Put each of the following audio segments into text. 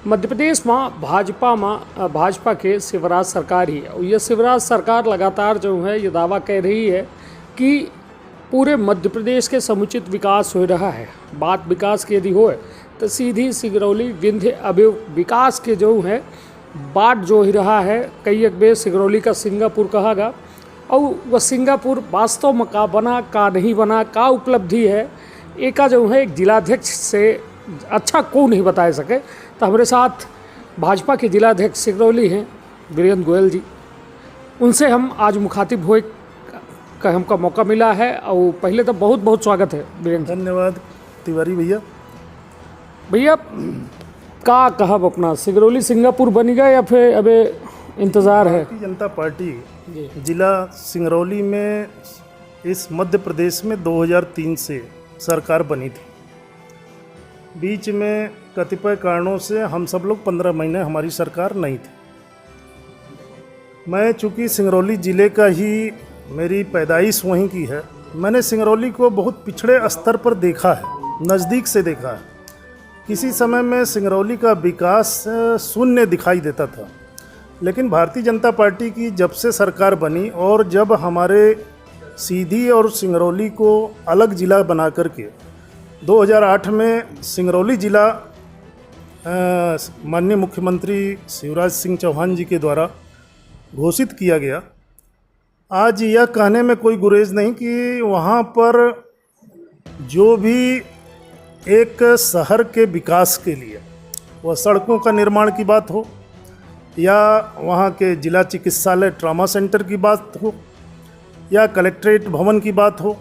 मध्य प्रदेश में भाजपा के शिवराज सरकार ही है और ये शिवराज सरकार लगातार जो है ये दावा कह रही है कि पूरे मध्य प्रदेश के समुचित विकास हो रहा है। बात विकास की यदि हो तो सीधी सिगरौली विंध्य अवयव विकास के जो है बाट जो ही रहा है। कई एक बेर सिगरौली का सिंगापुर कहा गया और वह सिंगापुर वास्तव में का बना का नहीं बना का उपलब्धि है एक जो है एक जिलाध्यक्ष से अच्छा को नहीं बता सके। तो हमारे साथ भाजपा के जिलाध्यक्ष सिगरौली हैं वीरेंद्र गोयल जी, उनसे हम आज मुखातिब हुए का हमका मौका मिला है। और पहले तो बहुत बहुत स्वागत है वीरेंद्र। धन्यवाद तिवारी भैया। भैया का कहा अपना सिगरौली सिंगापुर बन गया या फिर अबे इंतज़ार है? भारतीय जनता पार्टी जिला सिंगरौली में इस मध्य प्रदेश में 2003 से सरकार बनी थी। बीच में कतिपय कारणों से हम सब लोग 15 महीने हमारी सरकार नहीं थी। मैं चूँकि सिंगरौली ज़िले का ही, मेरी पैदाइश वहीं की है, मैंने सिंगरौली को बहुत पिछड़े स्तर पर देखा है, नज़दीक से देखा है। किसी समय में सिंगरौली का विकास शून्य दिखाई देता था, लेकिन भारतीय जनता पार्टी की जब से सरकार बनी और जब हमारे सीधी और सिंगरौली को अलग ज़िला बना करके 2008 में सिंगरौली ज़िला माननीय मुख्यमंत्री शिवराज सिंह चौहान जी के द्वारा घोषित किया गया। आज यह कहने में कोई गुरेज नहीं कि वहाँ पर जो भी एक शहर के विकास के लिए, वह सड़कों का निर्माण की बात हो या वहाँ के जिला चिकित्सालय ट्रॉमा सेंटर की बात हो या कलेक्ट्रेट भवन की बात हो,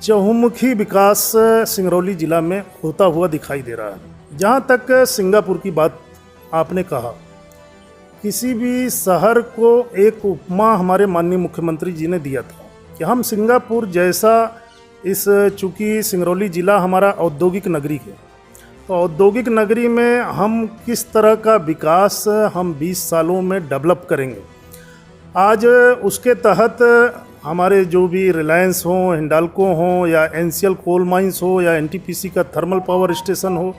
चहुमुखी विकास सिंगरौली ज़िला में होता हुआ दिखाई दे रहा है। जहाँ तक सिंगापुर की बात आपने कहा, किसी भी शहर को एक उपमा हमारे माननीय मुख्यमंत्री जी ने दिया था कि हम सिंगापुर जैसा, इस चूँकि सिंगरौली ज़िला हमारा औद्योगिक नगरी है, तो औद्योगिक नगरी में हम किस तरह का विकास हम 20 सालों में डेवलप करेंगे। आज उसके तहत हमारे जो भी रिलायंस हो, हिंडाल्को हो या एनसीएल कोल माइंस हो या एनटीपीसी का थर्मल पावर स्टेशन हो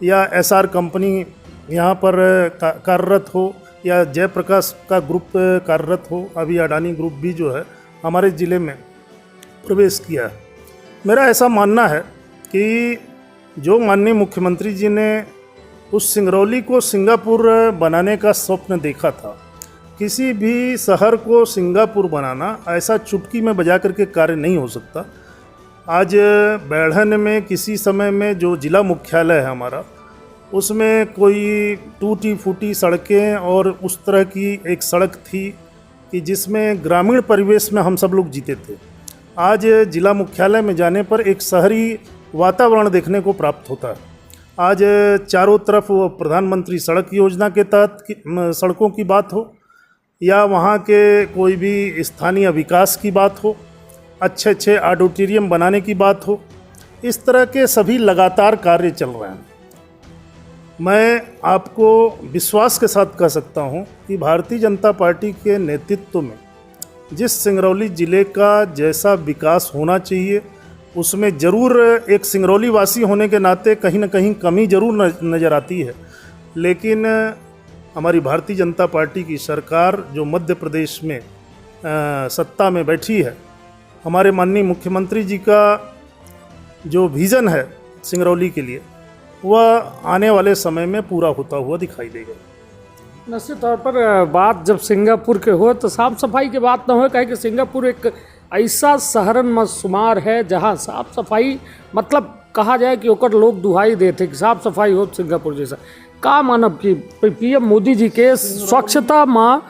या एसआर कंपनी यहाँ पर कार्यरत हो या जयप्रकाश का ग्रुप कार्यरत हो, अभी अडानी ग्रुप भी जो है हमारे ज़िले में प्रवेश किया है। मेरा ऐसा मानना है कि जो माननीय मुख्यमंत्री जी ने उस सिंगरौली को सिंगापुर बनाने का स्वप्न देखा था, किसी भी शहर को सिंगापुर बनाना ऐसा चुटकी में बजा करके कार्य नहीं हो सकता। आज बैढ़न में किसी समय में जो जिला मुख्यालय है हमारा, उसमें कोई टूटी फूटी सड़कें और उस तरह की एक सड़क थी कि जिसमें ग्रामीण परिवेश में हम सब लोग जीते थे। आज जिला मुख्यालय में जाने पर एक शहरी वातावरण देखने को प्राप्त होता है। आज चारों तरफ प्रधानमंत्री सड़क योजना के तहत सड़कों की बात हो या वहाँ के कोई भी स्थानीय विकास की बात हो, अच्छे अच्छे ऑडिटोरियम बनाने की बात हो, इस तरह के सभी लगातार कार्य चल रहे हैं। मैं आपको विश्वास के साथ कह सकता हूँ कि भारतीय जनता पार्टी के नेतृत्व में जिस सिंगरौली ज़िले का जैसा विकास होना चाहिए, उसमें ज़रूर एक सिंगरौली वासी होने के नाते कहीं ना कहीं कमी ज़रूर नज़र आती है। लेकिन हमारी भारतीय जनता पार्टी की सरकार जो मध्य प्रदेश में सत्ता में बैठी है, हमारे माननीय मुख्यमंत्री जी का जो विज़न है सिंगरौली के लिए, वह आने वाले समय में पूरा होता हुआ दिखाई देगा। निश्चित तौर पर बात जब सिंगापुर के हो तो साफ़ सफाई की बात ना हो, कहे कि सिंगापुर एक ऐसा शहरन में शुमार है जहाँ साफ़ सफाई मतलब कहा जाए कि ओकर लोग दुहाई देते कि साफ़ सफाई हो सिंगापुर जैसा। का मानव कि पीएम मोदी जी के स्वच्छता में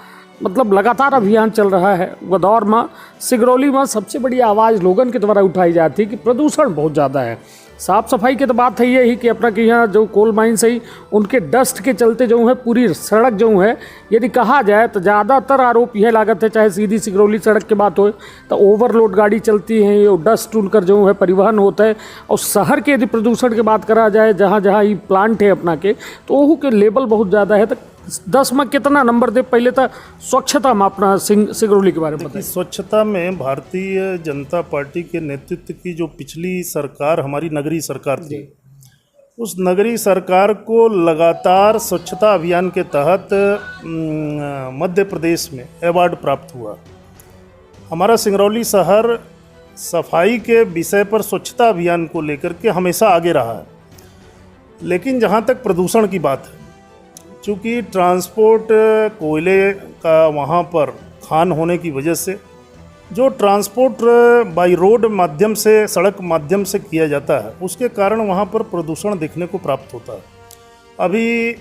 मतलब लगातार अभियान चल रहा है, वह दौर में सिंगरौली में सबसे बड़ी आवाज़ लोगों के द्वारा उठाई जाती है कि प्रदूषण बहुत ज़्यादा है। साफ़ सफाई की तो बात है यही कि अपना कि यहाँ जो कोल माइंस है उनके डस्ट के चलते जो है पूरी सड़क जो है, यदि कहा जाए तो ज़्यादातर आरोप यह लागत है, चाहे सीधी सिंगरौली सड़क की बात हो तो ओवरलोड गाड़ी चलती है, ये डस्ट उनकर जो है परिवहन होता है। और शहर के यदि प्रदूषण की बात करा जाए जहाँ जहाँ ये प्लांट है अपना के, तो वह के लेवल बहुत ज़्यादा है। तो 10 में कितना नंबर दे? पहले तो स्वच्छता में अपना सिंगरौली के बारे में बताइए। स्वच्छता में भारतीय जनता पार्टी के नेतृत्व की जो पिछली सरकार, हमारी नगरीय सरकार थी, उस नगरीय सरकार को लगातार स्वच्छता अभियान के तहत मध्य प्रदेश में अवार्ड प्राप्त हुआ। हमारा सिंगरौली शहर सफाई के विषय पर स्वच्छता अभियान को लेकर के हमेशा आगे रहा है। लेकिन जहाँ तक प्रदूषण की बात है, चूँकि ट्रांसपोर्ट कोयले का वहाँ पर खान होने की वजह से जो ट्रांसपोर्ट बाई रोड माध्यम से, सड़क माध्यम से किया जाता है, उसके कारण वहाँ पर प्रदूषण देखने को प्राप्त होता है। अभी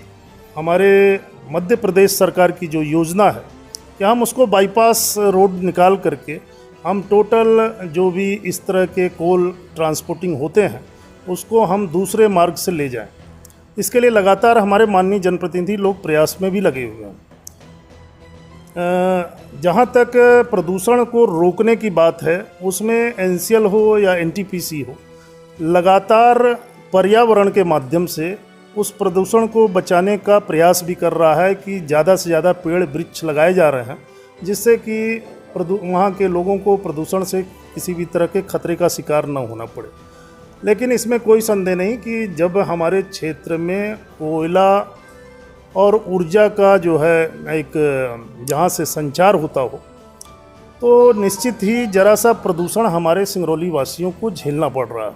हमारे मध्य प्रदेश सरकार की जो योजना है कि हम उसको बाईपास रोड निकाल करके हम टोटल जो भी इस तरह के कोल ट्रांसपोर्टिंग होते हैं उसको हम दूसरे मार्ग से ले जाएं। इसके लिए लगातार हमारे माननीय जनप्रतिनिधि लोग प्रयास में भी लगे हुए हैं। जहाँ तक प्रदूषण को रोकने की बात है, उसमें एनसीएल हो या एनटीपीसी हो, लगातार पर्यावरण के माध्यम से उस प्रदूषण को बचाने का प्रयास भी कर रहा है कि ज़्यादा से ज़्यादा पेड़ वृक्ष लगाए जा रहे हैं, जिससे कि वहाँ के लोगों को प्रदूषण से किसी भी तरह के खतरे का शिकार न होना पड़े। लेकिन इसमें कोई संदेह नहीं कि जब हमारे क्षेत्र में कोयला और ऊर्जा का जो है एक जहाँ से संचार होता हो, तो निश्चित ही ज़रा सा प्रदूषण हमारे सिंगरौली वासियों को झेलना पड़ रहा है।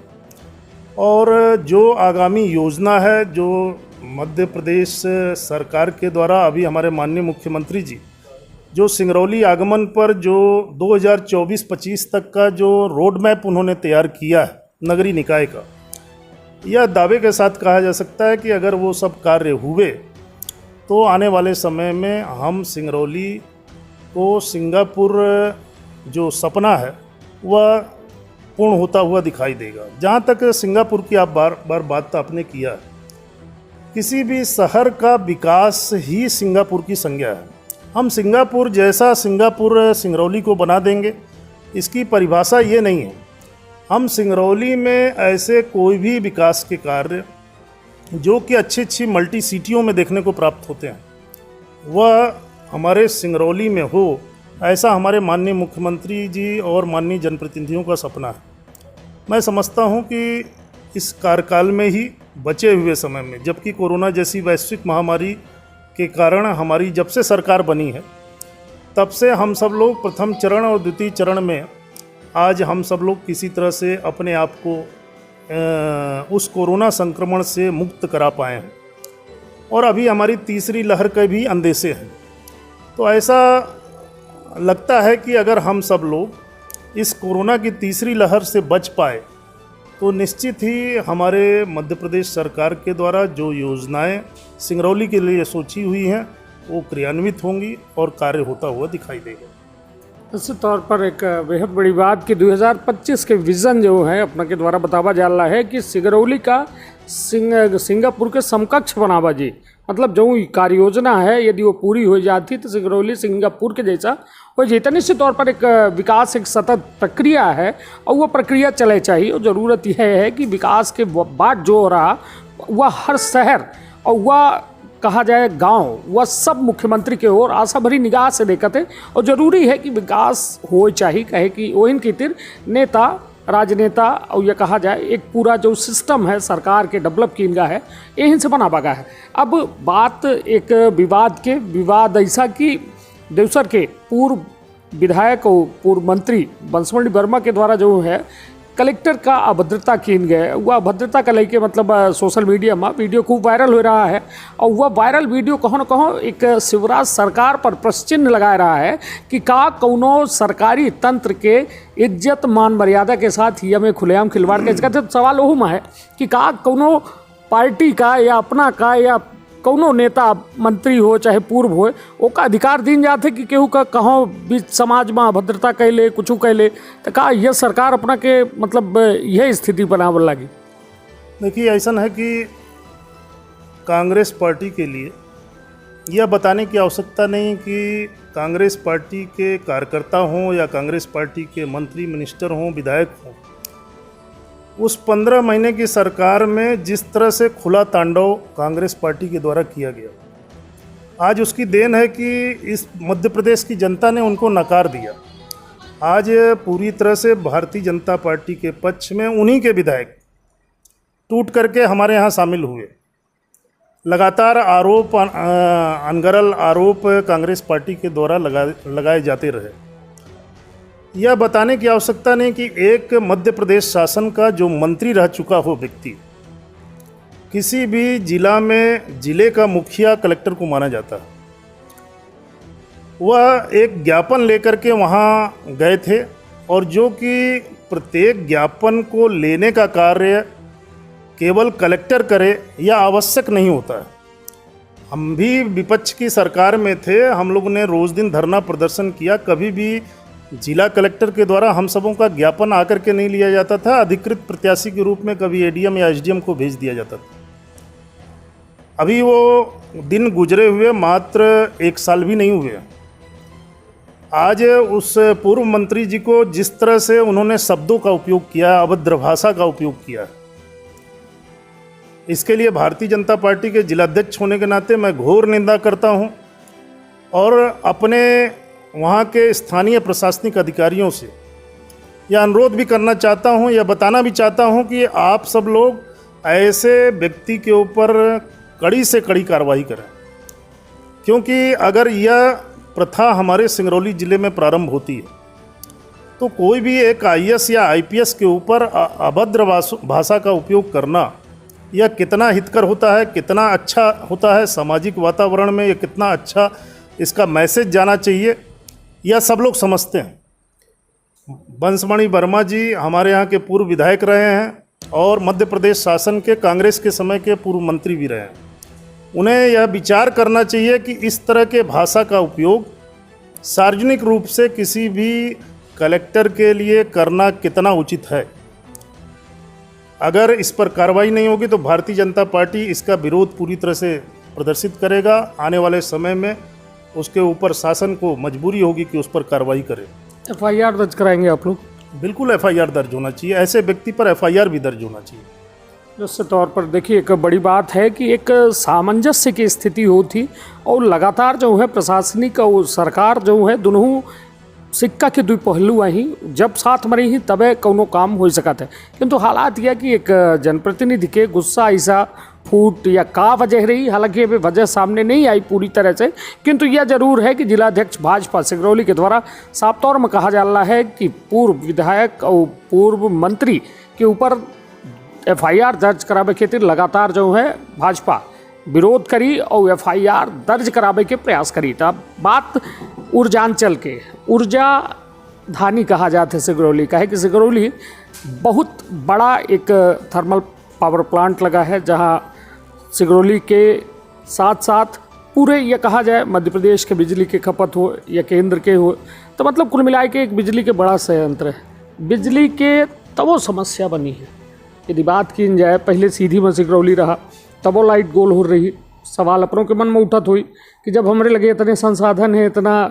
और जो आगामी योजना है, जो मध्य प्रदेश सरकार के द्वारा अभी हमारे माननीय मुख्यमंत्री जी जो सिंगरौली आगमन पर जो 2024-25 तक का जो रोड मैप उन्होंने तैयार किया है नगरीय निकाय का, यह दावे के साथ कहा जा सकता है कि अगर वो सब कार्य हुए तो आने वाले समय में हम सिंगरौली को सिंगापुर जो सपना है वह पूर्ण होता हुआ दिखाई देगा। जहाँ तक सिंगापुर की आप बार बार बात आपने किया है, किसी भी शहर का विकास ही सिंगापुर की संज्ञा है। हम सिंगापुर जैसा सिंगापुर सिंगरौली को बना देंगे, इसकी परिभाषा ये नहीं है। हम सिंगरौली में ऐसे कोई भी विकास के कार्य जो कि अच्छी अच्छी मल्टी सिटियों में देखने को प्राप्त होते हैं, वह हमारे सिंगरौली में हो, ऐसा हमारे माननीय मुख्यमंत्री जी और माननीय जनप्रतिनिधियों का सपना है। मैं समझता हूं कि इस कार्यकाल में ही बचे हुए समय में, जबकि कोरोना जैसी वैश्विक महामारी के कारण हमारी जब से सरकार बनी है तब से हम सब लोग प्रथम चरण और द्वितीय चरण में आज हम सब लोग किसी तरह से अपने आप को उस कोरोना संक्रमण से मुक्त करा पाए हैं, और अभी हमारी तीसरी लहर के भी अंदेशे हैं। तो ऐसा लगता है कि अगर हम सब लोग इस कोरोना की तीसरी लहर से बच पाए तो निश्चित ही हमारे मध्य प्रदेश सरकार के द्वारा जो योजनाएं सिंगरौली के लिए सोची हुई हैं वो क्रियान्वित होंगी और कार्य होता हुआ दिखाई देगा। निश्चित तौर पर एक बेहद बड़ी बात कि 2025 के विज़न जो है अपना के द्वारा बतावा जा रहा है कि सिंगरौली का सिंगापुर के समकक्ष बनावा जी, मतलब जो कार्य योजना है यदि वो पूरी हो जाती तो सिंगरौली सिंगापुर के जैसा हो जाता। निश्चित तौर पर एक विकास एक सतत प्रक्रिया है और वो प्रक्रिया चले चाहिए। और ज़रूरत यह है कि विकास के बाद जो हो रहा वह हर शहर और वह कहा जाए गांव, वह सब मुख्यमंत्री के ओर आशा भरी निगाह से देखते। और ज़रूरी है कि विकास हो चाहिए, कहे कि ओहिन की तिर नेता राजनेता और यह कहा जाए एक पूरा जो सिस्टम है सरकार के डेवलप की इनका है यहीं से बना बगा है। अब बात एक विवाद ऐसा कि देवसर के पूर्व विधायक और पूर्व मंत्री बंसमणि वर्मा के द्वारा जो है कलेक्टर का अभद्रता कीन गए, वह अभद्रता का लेके मतलब सोशल मीडिया में वीडियो खूब वायरल हो रहा है। और वह वायरल वीडियो कहो न कहो एक शिवराज सरकार पर प्रश्न चिन्ह लगा रहा है कि का कौनो सरकारी तंत्र के इज्जत मान मर्यादा के साथ ही हमें खुलेआम खिलवाड़ के इसका सवाल वह में है कि का कौनो पार्टी का या अपना का या कौनो नेता मंत्री हो चाहे पूर्व हो ओका अधिकार दीन जाते कि केहू का कहों बीच समाज में अभद्रता कैले कुछ कैले, तो का यह सरकार अपना के मतलब यह स्थिति बनावे लगी। देखिए ऐसा है कि कांग्रेस पार्टी के लिए यह बताने की आवश्यकता नहीं कि कांग्रेस पार्टी के कार्यकर्ता हों या कांग्रेस पार्टी के मंत्री मिनिस्टर हों विधायक हों, उस 15 महीने की सरकार में जिस तरह से खुला तांडव कांग्रेस पार्टी के द्वारा किया गया, आज उसकी देन है कि इस मध्य प्रदेश की जनता ने उनको नकार दिया। आज पूरी तरह से भारतीय जनता पार्टी के पक्ष में उन्हीं के विधायक टूट करके हमारे यहाँ शामिल हुए। लगातार आरोप अनगरल आरोप कांग्रेस पार्टी के द्वारा लगाए जाते रहे। यह बताने की आवश्यकता नहीं कि एक मध्य प्रदेश शासन का जो मंत्री रह चुका हो व्यक्ति किसी भी जिला में जिले का मुखिया कलेक्टर को माना जाता है। वह एक ज्ञापन लेकर के वहाँ गए थे और जो कि प्रत्येक ज्ञापन को लेने का कार्य केवल कलेक्टर करे यह आवश्यक नहीं होता है। हम भी विपक्ष की सरकार में थे, हम लोगों ने रोज़ दिन धरना प्रदर्शन किया, कभी भी जिला कलेक्टर के द्वारा हम सबों का ज्ञापन आकर के नहीं लिया जाता था। अधिकृत प्रत्याशी के रूप में कभी एडीएम या एसडीएम को भेज दिया जाता था। अभी वो दिन गुजरे हुए मात्र 1 साल भी नहीं हुए। आज उस पूर्व मंत्री जी को जिस तरह से उन्होंने शब्दों का उपयोग किया, अभद्र भाषा का उपयोग किया, इसके लिए भारतीय जनता पार्टी के जिलाध्यक्ष होने के नाते मैं घोर निंदा करता हूं और अपने वहां के स्थानीय प्रशासनिक अधिकारियों से यह अनुरोध भी करना चाहता हूं, यह बताना भी चाहता हूं कि आप सब लोग ऐसे व्यक्ति के ऊपर कड़ी से कड़ी कार्रवाई करें, क्योंकि अगर यह प्रथा हमारे सिंगरौली ज़िले में प्रारंभ होती है तो कोई भी एक आईएएस या आईपीएस के ऊपर अभद्र भाषा का उपयोग करना यह कितना हितकर होता है, कितना अच्छा होता है सामाजिक वातावरण में, यह कितना अच्छा इसका मैसेज जाना चाहिए, यह सब लोग समझते हैं। बंसमणि वर्मा जी हमारे यहाँ के पूर्व विधायक रहे हैं और मध्य प्रदेश शासन के कांग्रेस के समय के पूर्व मंत्री भी रहे हैं। उन्हें यह विचार करना चाहिए कि इस तरह के भाषा का उपयोग सार्वजनिक रूप से किसी भी कलेक्टर के लिए करना कितना उचित है। अगर इस पर कार्रवाई नहीं होगी तो भारतीय जनता पार्टी इसका विरोध पूरी तरह से प्रदर्शित करेगा। आने वाले समय में उसके ऊपर शासन को मजबूरी होगी कि उस पर कार्रवाई करे। एफआईआर दर्ज कराएंगे आप लोग? बिल्कुल एफआईआर दर्ज होना चाहिए, ऐसे व्यक्ति पर एफआईआर भी दर्ज होना चाहिए। जिससे तौर पर देखिए एक बड़ी बात है कि एक सामंजस्य की स्थिति होती और लगातार जो है प्रशासनिक और सरकार जो है दोनों सिक्का के 2 पहलू ही जब साथ में रही तबे कोनो काम हो सकता है। किंतु हालात यह कि एक जनप्रतिनिधि के गुस्सा ऐसा फूट या का वजह रही, हालांकि अभी वजह सामने नहीं आई पूरी तरह से, किंतु यह जरूर है कि जिलाध्यक्ष भाजपा सिंगरौली के द्वारा साफ तौर में कहा जा रहा है कि पूर्व विधायक और पूर्व मंत्री के ऊपर एफआईआर दर्ज करावे खातिर लगातार जो है भाजपा विरोध करी और एफआईआर दर्ज करावे के प्रयास करी। तब बात ऊर्जांचल के ऊर्जा धानी कहा जाता है सिंगरौली का है कि सिंगरौली बहुत बड़ा एक थर्मल पावर प्लांट लगा है, जहां सिंगरौली के साथ साथ पूरे ये कहा जाए मध्य प्रदेश के बिजली की खपत हो या केंद्र के हो, तो मतलब कुल मिला के एक बिजली के बड़ा संयंत्र है। बिजली के तब वो समस्या बनी है, यदि बात की जाए पहले सीधी में सिंगरौली रहा तब वो लाइट गोल हो रही। सवाल अपनों के मन में उठत हुई कि जब हमारे लगे इतने संसाधन है, इतना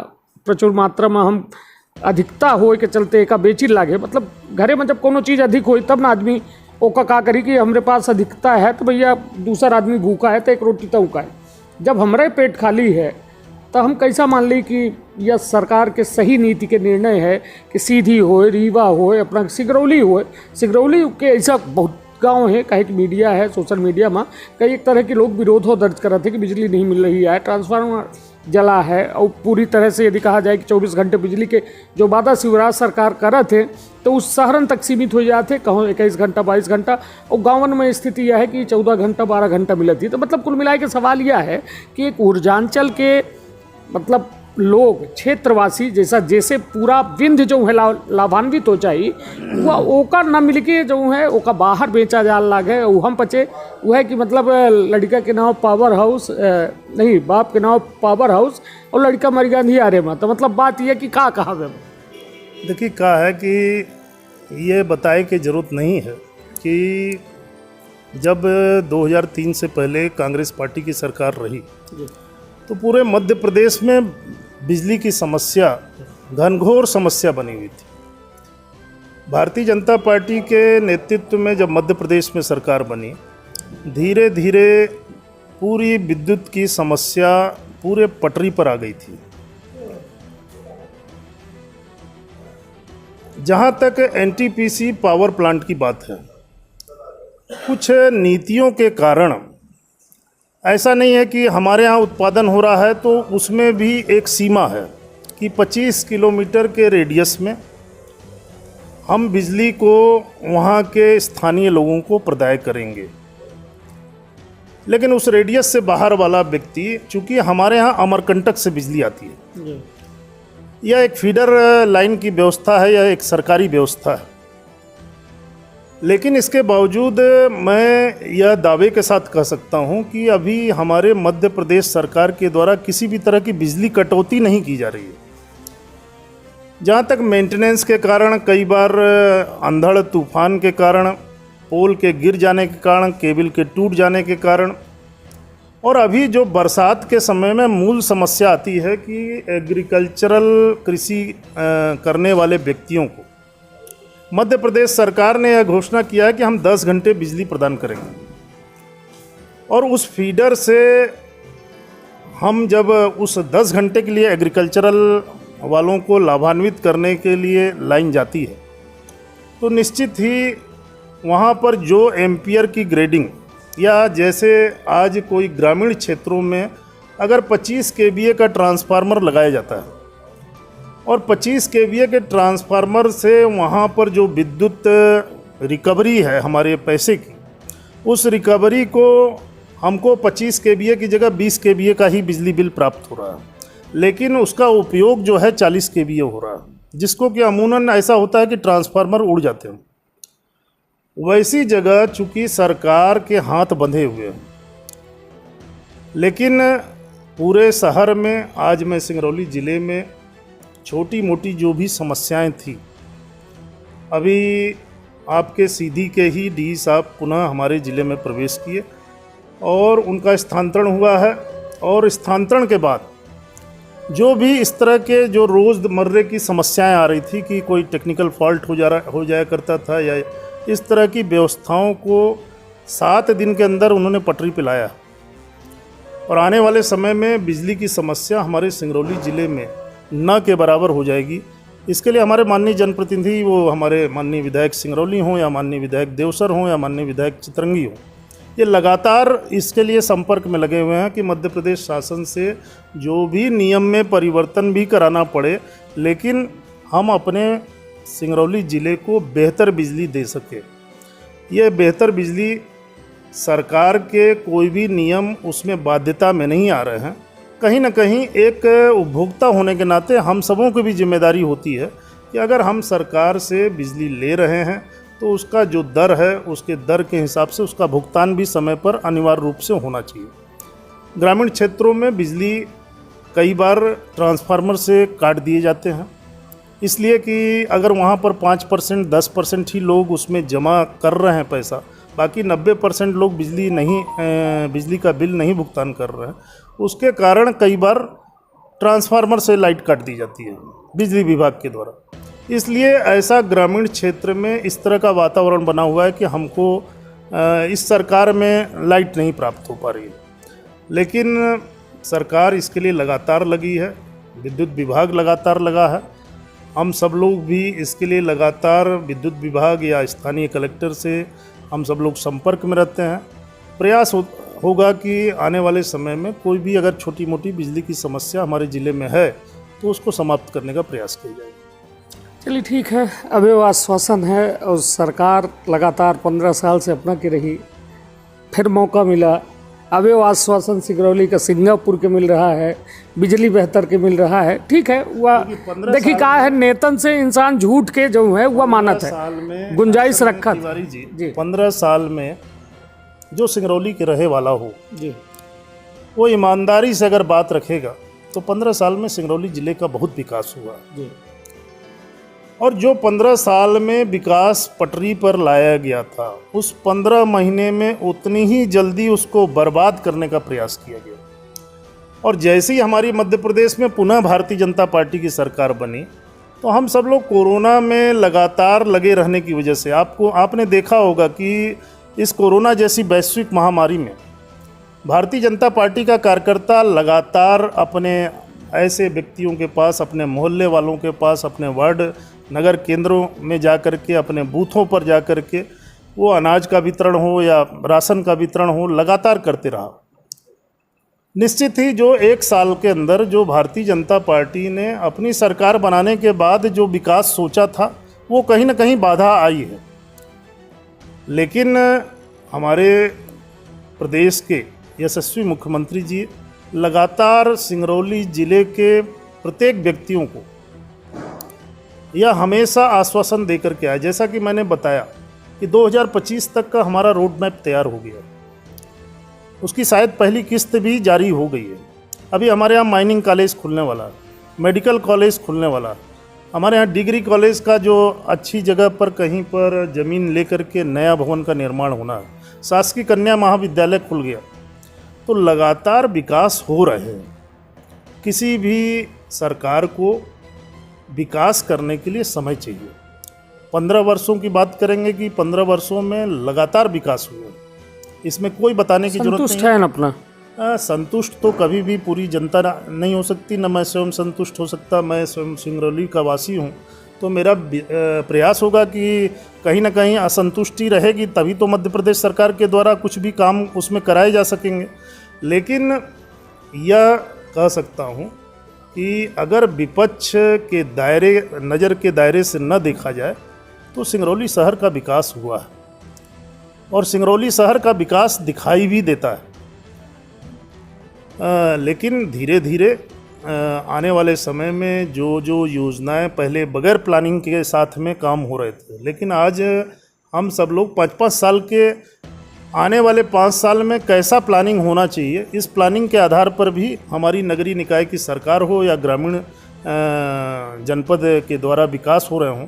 प्रचुर मात्रा में हम अधिकता हो के चलते एक बेची लागे, मतलब घरे में जब कोनो चीज़ अधिक हो तब ना आदमी ओका का करी कि हमारे पास अधिकता है तो भैया दूसरा आदमी भूखा है तो एक रोटी तो उका है। जब हमारे पेट खाली है तो हम कैसा मान ली कि यह सरकार के सही नीति के निर्णय है कि सीधी हो, रीवा हो, अपना सिंगरौली हो। सिंगरौली के ऐसा बहुत गांव है, कहे कि मीडिया है, सोशल मीडिया में कई एक तरह के लोग विरोध हो दर्ज कर रहे थे कि बिजली नहीं मिल रही है, ट्रांसफार्मर जला है और पूरी तरह से यदि कहा जाए कि 24 घंटे बिजली के जो वादा शिवराज सरकार कर रहे थे तो उस शहरन तक सीमित हो जाते, कहो 21 घंटा 22 घंटा, और गाँवन में स्थिति यह है कि 14 घंटा 12 घंटा मिलती है। तो मतलब कुल मिलाए के सवाल यह है कि एक ऊर्जांचल के मतलब लोग क्षेत्रवासी जैसे पूरा विंध्य जो है लाभान्वित हो चाहिए वह ओका न मिल के जो है ओका बाहर बेचा जा लागे। हम पचे वह है कि मतलब लड़का के नाम पावर हाउस नहीं, बाप के नाम पावर हाउस और लड़का मर गया अंधियारे में। तो मतलब बात यह कि का कहा गया। देखिए क्या है कि ये बताए की ज़रूरत नहीं है कि जब 2003 से पहले कांग्रेस पार्टी की सरकार रही तो पूरे मध्य प्रदेश में बिजली की समस्या घनघोर समस्या बनी हुई थी। भारतीय जनता पार्टी के नेतृत्व में जब मध्य प्रदेश में सरकार बनी, धीरे धीरे पूरी विद्युत की समस्या पूरे पटरी पर आ गई थी। जहाँ तक एनटीपीसी पावर प्लांट की बात है कुछ नीतियों के कारण ऐसा नहीं है कि हमारे यहाँ उत्पादन हो रहा है तो उसमें भी एक सीमा है कि 25 किलोमीटर के रेडियस में हम बिजली को वहाँ के स्थानीय लोगों को प्रदाय करेंगे। लेकिन उस रेडियस से बाहर वाला व्यक्ति, चूँकि हमारे यहाँ अमरकंटक से बिजली आती है, यह एक फीडर लाइन की व्यवस्था है, यह एक सरकारी व्यवस्था है, लेकिन इसके बावजूद मैं यह दावे के साथ कह सकता हूं कि अभी हमारे मध्य प्रदेश सरकार के द्वारा किसी भी तरह की बिजली कटौती नहीं की जा रही है। जहां तक मेंटेनेंस के कारण, कई बार अंधड़ तूफान के कारण, पोल के गिर जाने के कारण, केबल के टूट जाने के कारण, और अभी जो बरसात के समय में मूल समस्या आती है कि एग्रीकल्चरल कृषि करने वाले व्यक्तियों को मध्य प्रदेश सरकार ने यह घोषणा किया है कि हम 10 घंटे बिजली प्रदान करेंगे, और उस फीडर से हम जब उस 10 घंटे के लिए एग्रीकल्चरल वालों को लाभान्वित करने के लिए लाइन जाती है तो निश्चित ही वहाँ पर जो एम्पियर की ग्रेडिंग, या जैसे आज कोई ग्रामीण क्षेत्रों में अगर 25 केवीए का ट्रांसफार्मर लगाया जाता है और 25 केवीए के ट्रांसफार्मर से वहाँ पर जो विद्युत रिकवरी है हमारे पैसे की, उस रिकवरी को हमको 25 केवीए की जगह 20 केवीए का ही बिजली बिल प्राप्त हो रहा है, लेकिन उसका उपयोग जो है 40 केवीए हो रहा है, जिसको कि अमूमन ऐसा होता है कि ट्रांसफार्मर उड़ जाते हैं। वैसी जगह चूँकि सरकार के हाथ बंधे हुए हैं, लेकिन पूरे शहर में आज मैं सिंगरौली ज़िले में छोटी मोटी जो भी समस्याएं थी, अभी आपके सीधी के ही डी साहब पुनः हमारे ज़िले में प्रवेश किए और उनका स्थानांतरण हुआ है, और स्थानांतरण के बाद जो भी इस तरह के जो रोज़मर्रे की समस्याएं आ रही थी कि कोई टेक्निकल फॉल्ट हो जाया करता था, या इस तरह की व्यवस्थाओं को 7 दिन के अंदर उन्होंने पटरी पे लाया, और आने वाले समय में बिजली की समस्या हमारे सिंगरौली ज़िले में न के बराबर हो जाएगी। इसके लिए हमारे माननीय जनप्रतिनिधि, वो हमारे माननीय विधायक सिंगरौली हों या माननीय विधायक देवसर हों या माननीय विधायक चितरंगी हों, ये लगातार इसके लिए संपर्क में लगे हुए हैं कि मध्य प्रदेश शासन से जो भी नियम में परिवर्तन भी कराना पड़े, लेकिन हम अपने सिंगरौली ज़िले को बेहतर बिजली दे सके। ये बेहतर बिजली सरकार के कोई भी नियम उसमें बाध्यता में नहीं आ रहे हैं। कहीं ना कहीं एक उपभोक्ता होने के नाते हम सबों की भी जिम्मेदारी होती है कि अगर हम सरकार से बिजली ले रहे हैं तो उसका जो दर है, उसके दर के हिसाब से उसका भुगतान भी समय पर अनिवार्य रूप से होना चाहिए। ग्रामीण क्षेत्रों में बिजली कई बार ट्रांसफार्मर से काट दिए जाते हैं, इसलिए कि अगर वहाँ पर 5% 10% ही लोग उसमें जमा कर रहे हैं पैसा, बाकी 90% लोग बिजली का बिल नहीं भुगतान कर रहे हैं, उसके कारण कई बार ट्रांसफार्मर से लाइट काट दी जाती है बिजली विभाग के द्वारा। इसलिए ऐसा ग्रामीण क्षेत्र में इस तरह का वातावरण बना हुआ है कि हमको इस सरकार में लाइट नहीं प्राप्त हो पा रही है, लेकिन सरकार इसके लिए लगातार लगी है, विद्युत विभाग लगातार लगा है। हम सब लोग भी इसके लिए लगातार विद्युत विभाग या स्थानीय कलेक्टर से हम सब लोग संपर्क में रहते हैं। प्रयास होगा कि आने वाले समय में कोई भी अगर छोटी मोटी बिजली की समस्या हमारे ज़िले में है तो उसको समाप्त करने का प्रयास किया जाएगा। चलिए ठीक है, अभी वो आश्वासन है और सरकार लगातार 15 साल से अपना के रही, फिर मौका मिला, अभी वो आश्वासन सिंगरौली का सिंगापुर के मिल रहा है, बिजली बेहतर के मिल रहा है। ठीक है, वह देखिए कहा है नेतन से इंसान झूठ के जो है वह मानत है, गुंजाइश रखा जी। 15 साल में जो सिंगरौली के रहे वाला हो जी, वो ईमानदारी से अगर बात रखेगा तो 15 साल में सिंगरौली ज़िले का बहुत विकास हुआ जी। और जो 15 साल में विकास पटरी पर लाया गया था, उस 15 महीने में उतनी ही जल्दी उसको बर्बाद करने का प्रयास किया गया। और जैसे ही हमारी मध्य प्रदेश में पुनः भारतीय जनता पार्टी की सरकार बनी तो हम सब लोग कोरोना में लगातार लगे रहने की वजह से आपने देखा होगा कि इस कोरोना जैसी वैश्विक महामारी में भारतीय जनता पार्टी का कार्यकर्ता लगातार अपने ऐसे व्यक्तियों के पास, अपने मोहल्ले वालों के पास, अपने वार्ड नगर केंद्रों में जा कर के, अपने बूथों पर जा कर के वो अनाज का वितरण हो या राशन का वितरण हो, लगातार करते रहा। निश्चित ही जो 1 साल के अंदर जो भारतीय जनता पार्टी ने अपनी सरकार बनाने के बाद जो विकास सोचा था वो कहीं ना कहीं बाधा आई है। लेकिन हमारे प्रदेश के यशस्वी मुख्यमंत्री जी लगातार सिंगरौली ज़िले के प्रत्येक व्यक्तियों को यह हमेशा आश्वासन देकर के आया, जैसा कि मैंने बताया कि 2025 तक का हमारा रोड मैप तैयार हो गया, उसकी शायद पहली किस्त भी जारी हो गई है। अभी हमारे यहाँ माइनिंग कॉलेज खुलने वाला है, मेडिकल कॉलेज खुलने वाला है, हमारे यहाँ डिग्री कॉलेज का जो अच्छी जगह पर कहीं पर ज़मीन लेकर के नया भवन का निर्माण होना है, शासकीय कन्या महाविद्यालय खुल गया। तो लगातार विकास हो रहे हैं। किसी भी सरकार को विकास करने के लिए समय चाहिए। 15 वर्षों की बात करेंगे कि 15 वर्षों में लगातार विकास हुआ, इसमें कोई बताने की जरूरत नहीं है अपना। संतुष्ट तो कभी भी पूरी जनता नहीं हो सकती, न मैं स्वयं संतुष्ट हो सकता। मैं स्वयं सिंगरौली का वासी हूँ, तो मेरा प्रयास होगा कि कहीं ना कहीं असंतुष्टि रहेगी, तभी तो मध्य प्रदेश सरकार के द्वारा कुछ भी काम उसमें कराए जा सकेंगे। लेकिन यह कह सकता हूँ कि अगर विपक्ष के नज़र के दायरे से न देखा जाए तो सिंगरौली शहर का विकास हुआ है और सिंगरौली शहर का विकास दिखाई भी देता है। लेकिन धीरे धीरे आने वाले समय में जो योजनाएं पहले बगैर प्लानिंग के साथ में काम हो रहे थे, लेकिन आज हम सब लोग 5-5 साल के आने वाले 5 साल में कैसा प्लानिंग होना चाहिए, इस प्लानिंग के आधार पर भी हमारी नगरीय निकाय की सरकार हो या ग्रामीण जनपद के द्वारा विकास हो रहे हों,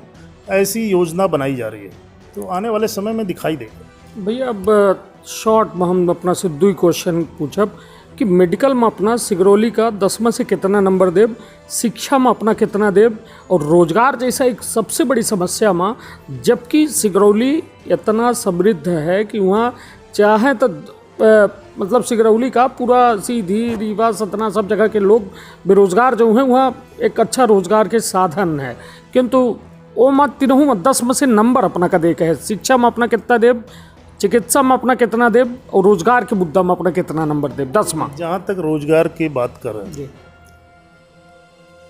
ऐसी योजना बनाई जा रही है। तो आने वाले समय में दिखाई देगा। भैया अब शॉर्ट में हम अपना से 2 क्वेश्चन पूछब कि मेडिकल में अपना सिंगरौली का 10 में से कितना नंबर देव, शिक्षा में अपना कितना देव, और रोजगार जैसा एक सबसे बड़ी समस्या में, जबकि सिंगरौली इतना समृद्ध है कि वहाँ चाहे तो मतलब सिंगरौली का पूरा सीधी रीवा सतना सब जगह के लोग बेरोजगार जो हैं वहाँ एक अच्छा रोजगार के साधन है, किंतु वो मत तीनों में 10 में से नंबर अपना का दे के है। शिक्षा में अपना कितना देव, चिकित्सा में अपना कितना देव, और रोजगार के मुद्दा में अपना कितना नंबर देव 10 में? जहाँ तक रोजगार की बात कर रहे हैं,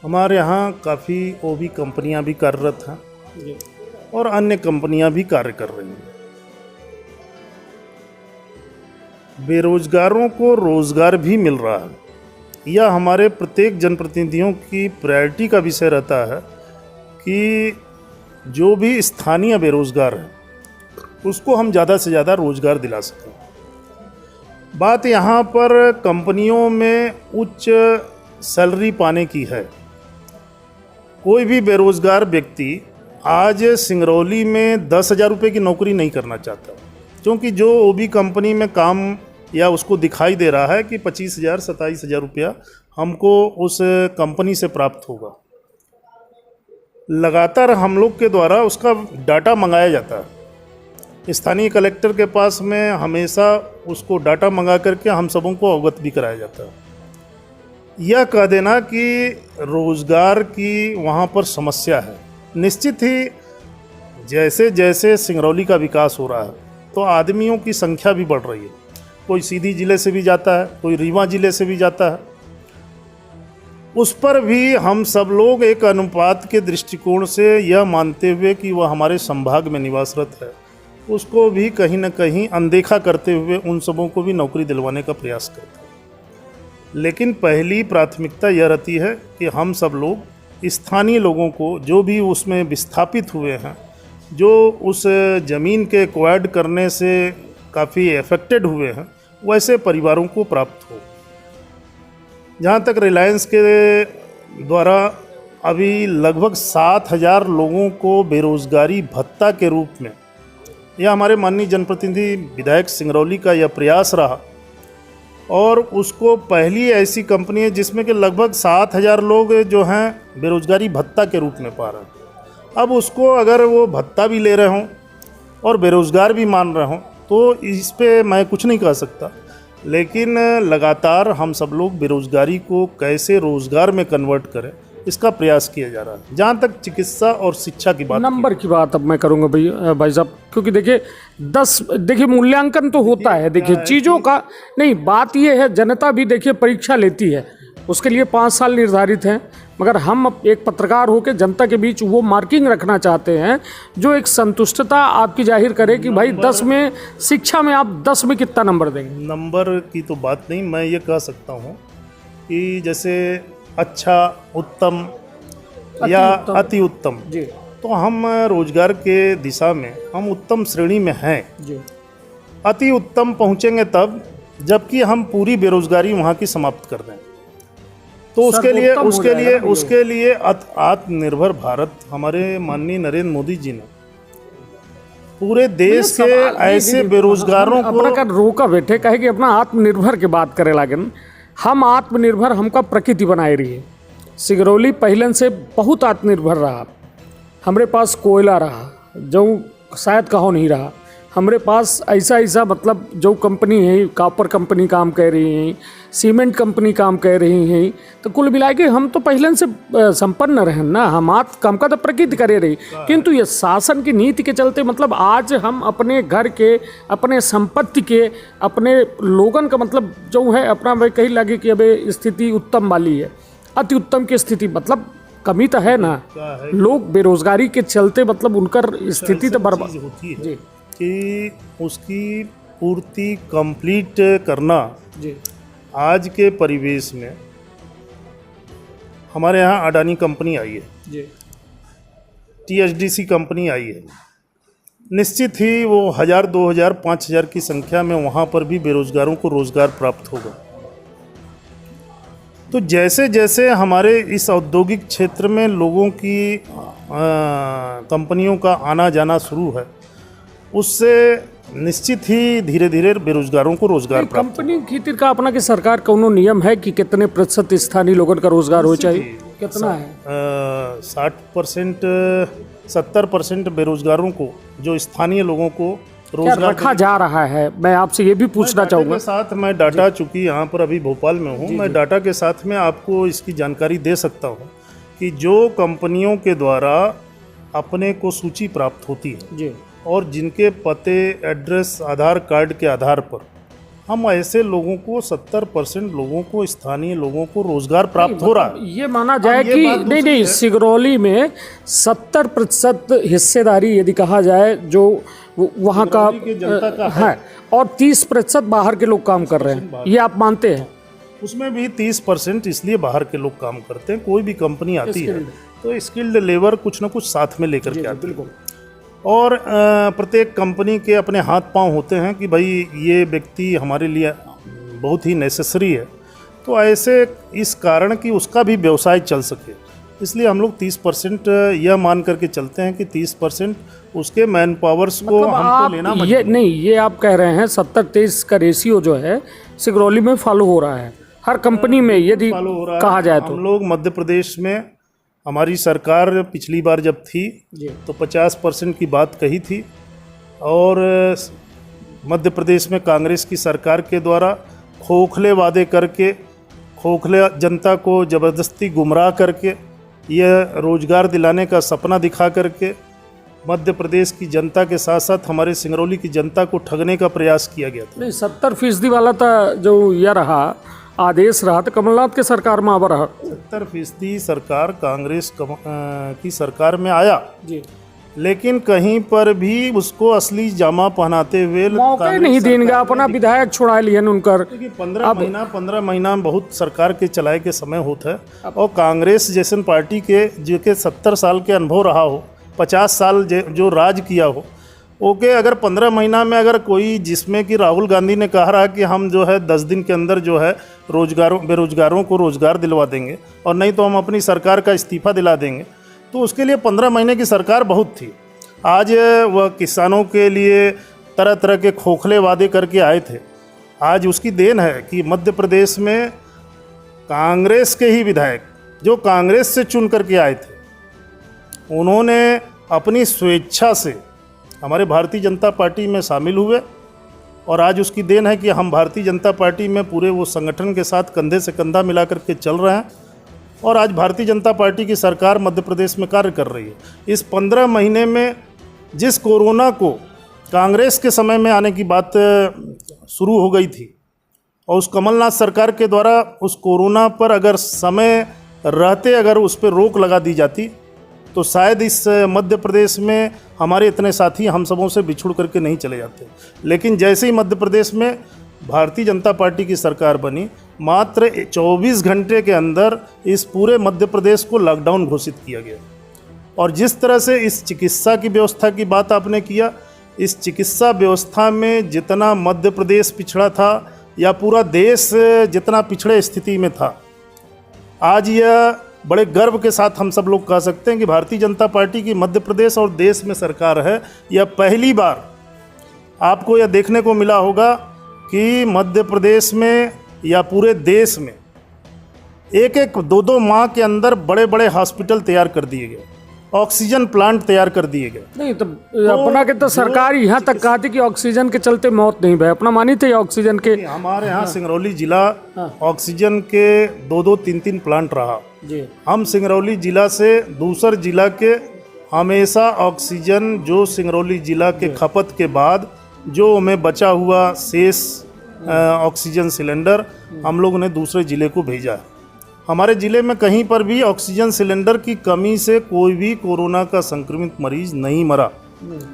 हमारे यहाँ काफ़ी ओबी कंपनियाँ भी कार्यरत हैं और अन्य कंपनियाँ भी कार्य कर रही हैं। बेरोजगारों को रोजगार भी मिल रहा है। यह हमारे प्रत्येक जनप्रतिनिधियों की प्रायोरिटी का विषय रहता है कि जो भी स्थानीय बेरोजगार है उसको हम ज़्यादा से ज़्यादा रोजगार दिला सकें। बात यहाँ पर कंपनियों में उच्च सैलरी पाने की है। कोई भी बेरोजगार व्यक्ति आज सिंगरौली में 10,000 रुपये की नौकरी नहीं करना चाहता, क्योंकि जो ओबी कंपनी में काम या उसको दिखाई दे रहा है कि 25,000 27,000 रुपया हमको उस कंपनी से प्राप्त होगा। लगातार हम लोग के द्वारा उसका डाटा मंगाया जाता है। स्थानीय कलेक्टर के पास में हमेशा उसको डाटा मंगा करके हम सबों को अवगत भी कराया जाता है। यह कह देना कि रोज़गार की वहाँ पर समस्या है, निश्चित ही जैसे जैसे सिंगरौली का विकास हो रहा है तो आदमियों की संख्या भी बढ़ रही है। कोई सीधी ज़िले से भी जाता है, कोई रीवा ज़िले से भी जाता है। उस पर भी हम सब लोग एक अनुपात के दृष्टिकोण से यह मानते हुए कि वह हमारे संभाग में निवासरत है, उसको भी कहीं न कहीं अनदेखा करते हुए उन सबों को भी नौकरी दिलवाने का प्रयास करते हैं। लेकिन पहली प्राथमिकता यह रहती है कि हम सब लोग स्थानीय लोगों को, जो भी उसमें विस्थापित हुए हैं, जो उस ज़मीन के एक्वायर्ड करने से काफ़ी अफेक्टेड हुए हैं, वैसे परिवारों को प्राप्त हो। जहाँ तक रिलायंस के द्वारा अभी लगभग 7,000 लोगों को बेरोज़गारी भत्ता के रूप में, यह हमारे माननीय जनप्रतिनिधि विधायक सिंगरौली का यह प्रयास रहा और उसको पहली ऐसी कंपनी है जिसमें कि लगभग 7,000 लोग जो हैं बेरोज़गारी भत्ता के रूप में पा रहे हैं। अब उसको अगर वो भत्ता भी ले रहे हों और बेरोज़गार भी मान रहे हों तो इस पे मैं कुछ नहीं कह सकता, लेकिन लगातार हम सब लोग बेरोज़गारी को कैसे रोज़गार में कन्वर्ट करें, इसका प्रयास किया जा रहा है। जहाँ तक चिकित्सा और शिक्षा की बात नंबर की बात अब मैं करूंगा भाई साहब, क्योंकि देखिए मूल्यांकन तो होता है, देखिए चीज़ों का नहीं, बात ये है जनता भी देखिए परीक्षा लेती है, उसके लिए 5 साल निर्धारित हैं, मगर हम एक पत्रकार होकर जनता के बीच वो मार्किंग रखना चाहते हैं जो एक संतुष्टता आपकी जाहिर करे कि भाई 10 में शिक्षा में आप 10 में कितना नंबर देंगे। नंबर की तो बात नहीं, मैं ये कह सकता हूँ कि जैसे अच्छा, उत्तम या अति उत्तम, जी तो हम रोजगार के दिशा में हम उत्तम श्रेणी में हैं। जी अति उत्तम पहुँचेंगे तब जबकि हम पूरी बेरोजगारी वहाँ की समाप्त कर दें। तो उसके लिए आत्मनिर्भर भारत हमारे माननीय नरेंद्र मोदी जी ने पूरे देश के ऐसे बेरोजगारों को अपना रोका बैठे कहे कि अपना आत्मनिर्भर के बात करे लागन, हम आत्मनिर्भर हमका प्रकृति बनाए रही है। सिगरौली पहले से बहुत आत्मनिर्भर रहा, हमारे पास कोयला रहा जो शायद कहो नहीं रहा, हमारे पास ऐसा मतलब जो कंपनी है, कॉपर कंपनी काम कर रही है, सीमेंट कंपनी काम कर रही हैं, तो कुल मिला के हम तो पहले से संपन्न रहें ना, हम काम का तो प्रकृति करे रही, किंतु ये शासन की नीति के चलते मतलब आज हम अपने घर के, अपने संपत्ति के, अपने लोगन का मतलब जो है अपना वह कही लगे कि अब स्थिति उत्तम वाली है, अति उत्तम की स्थिति मतलब कमी तो है ना, लोग बेरोजगारी के चलते मतलब उनकर स्थिति तो बर्बाद होती है कि उसकी पूर्ति कंप्लीट करना जी। आज के परिवेश में हमारे यहाँ अडानी कंपनी आई है जी, THDC कंपनी आई है, निश्चित ही वो 1000, 2000, 5000 की संख्या में वहाँ पर भी बेरोजगारों को रोजगार प्राप्त होगा। तो जैसे जैसे हमारे इस औद्योगिक क्षेत्र में लोगों की कंपनियों का आना जाना शुरू है, उससे निश्चित ही धीरे धीरे बेरोजगारों को रोजगार प्राप्त। कंपनी की का अपना की सरकार कोनो नियम है कि कितने प्रतिशत स्थानीय लोगों का रोजगार हो चाहिए, कितना है? 60%, 70% बेरोजगारों को, जो स्थानीय लोगों को रोजगार रखा जा रहा है। मैं आपसे ये भी पूछना चाहूँगा, साथ मैं डाटा, चूंकि यहाँ पर अभी भोपाल में हूँ, मैं डाटा के साथ में आपको इसकी जानकारी दे सकता हूँ कि जो कंपनियों के द्वारा अपने को सूची प्राप्त होती है जी, और जिनके पते, एड्रेस, आधार कार्ड के आधार पर हम ऐसे लोगों को 70% लोगों को, स्थानीय लोगों को रोजगार प्राप्त हो रहा है। ये माना जाए कि नहीं, सिगरौली में 70% हिस्सेदारी यदि कहा जाए जो वहाँ का जनता का है, और 30% बाहर के लोग काम कर रहे हैं, ये आप मानते हैं? उसमें भी 30% इसलिए बाहर के लोग काम करते हैं। कोई भी कंपनी आती है तो स्किल्ड लेबर कुछ ना कुछ साथ में लेकर के आती है, और प्रत्येक कंपनी के अपने हाथ पांव होते हैं कि भाई ये व्यक्ति हमारे लिए बहुत ही नेसेसरी है, तो ऐसे इस कारण कि उसका भी व्यवसाय चल सके, इसलिए हम लोग 30% यह मान करके चलते हैं कि 30% उसके मैन पावर्स को मतलब हमको लेना ये नहीं, ये आप कह रहे हैं 70-30 का रेशियो जो है सिगरौली में फॉलो हो रहा है हर कंपनी में, यदि कहा जाए तो। हम लोग मध्य प्रदेश में, हमारी सरकार पिछली बार जब थी तो 50% की बात कही थी, और मध्य प्रदेश में कांग्रेस की सरकार के द्वारा खोखले वादे करके, खोखले जनता को ज़बरदस्ती गुमराह करके, यह रोजगार दिलाने का सपना दिखा करके मध्य प्रदेश की जनता के साथ साथ हमारे सिंगरौली की जनता को ठगने का प्रयास किया गया था। नहीं, 70% वाला था जो यह रहा आदेश रहा, तो कमलनाथ के सरकार में आवर रहा 70% सरकार कांग्रेस की सरकार में आया जी, लेकिन कहीं पर भी उसको असली जामा पहनाते हुए मौका नहीं देंगे, अपना विधायक छुड़ा लिए उनकर। 15 महीना बहुत सरकार के चलाए के समय होता है, और कांग्रेस जैसे पार्टी के जो के 70 साल के अनुभव रहा हो, 50 साल जो राज किया हो, ओके, अगर 15 महीना में अगर कोई, जिसमें कि राहुल गांधी ने कहा रहा कि हम जो है 10 दिन के अंदर जो है बेरोजगारों को रोजगार दिलवा देंगे, और नहीं तो हम अपनी सरकार का इस्तीफा दिला देंगे, तो उसके लिए 15 महीने की सरकार बहुत थी। आज वह किसानों के लिए तरह तरह के खोखले वादे करके आए थे। आज उसकी देन है कि मध्य प्रदेश में कांग्रेस के ही विधायक, जो कांग्रेस से चुन करके आए थे, उन्होंने अपनी स्वेच्छा से हमारे भारतीय जनता पार्टी में शामिल हुए, और आज उसकी देन है कि हम भारतीय जनता पार्टी में पूरे वो संगठन के साथ कंधे से कंधा मिला करके चल रहे हैं, और आज भारतीय जनता पार्टी की सरकार मध्य प्रदेश में कार्य कर रही है। इस 15 महीने में जिस कोरोना को कांग्रेस के समय में आने की बात शुरू हो गई थी और उस कमलनाथ सरकार के द्वारा उस कोरोना पर अगर समय रहते अगर उस पर रोक लगा दी जाती तो शायद इस मध्य प्रदेश में हमारे इतने साथी हम सबों से बिछुड़ करके नहीं चले जाते। लेकिन जैसे ही मध्य प्रदेश में भारतीय जनता पार्टी की सरकार बनी, मात्र 24 घंटे के अंदर इस पूरे मध्य प्रदेश को लॉकडाउन घोषित किया गया। और जिस तरह से इस चिकित्सा की व्यवस्था की बात आपने किया, इस चिकित्सा व्यवस्था में जितना मध्य प्रदेश पिछड़ा था या पूरा देश जितना पिछड़े स्थिति में था, आज यह बड़े गर्व के साथ हम सब लोग कह सकते हैं कि भारतीय जनता पार्टी की मध्य प्रदेश और देश में सरकार है। यह पहली बार आपको यह देखने को मिला होगा कि मध्य प्रदेश में या पूरे देश में एक एक दो दो माह के अंदर बड़े बड़े हॉस्पिटल तैयार कर दिए गए, ऑक्सीजन प्लांट तैयार कर दिए गए। नहीं तो अपना के तो सरकार यहाँ तक कहा थी कि ऑक्सीजन के चलते मौत नहीं भय, अपना मानी थे ऑक्सीजन के। हमारे यहाँ सिंगरौली जिला ऑक्सीजन के 2-2, 3-3 प्लांट रहा जी। हम सिंगरौली जिला से दूसर जिला के हमेशा ऑक्सीजन जो सिंगरौली जिला के खपत के बाद जो हमें बचा हुआ शेष ऑक्सीजन सिलेंडर हम लोगों ने दूसरे ज़िले को भेजा है। हमारे ज़िले में कहीं पर भी ऑक्सीजन सिलेंडर की कमी से कोई भी कोरोना का संक्रमित मरीज नहीं मरा,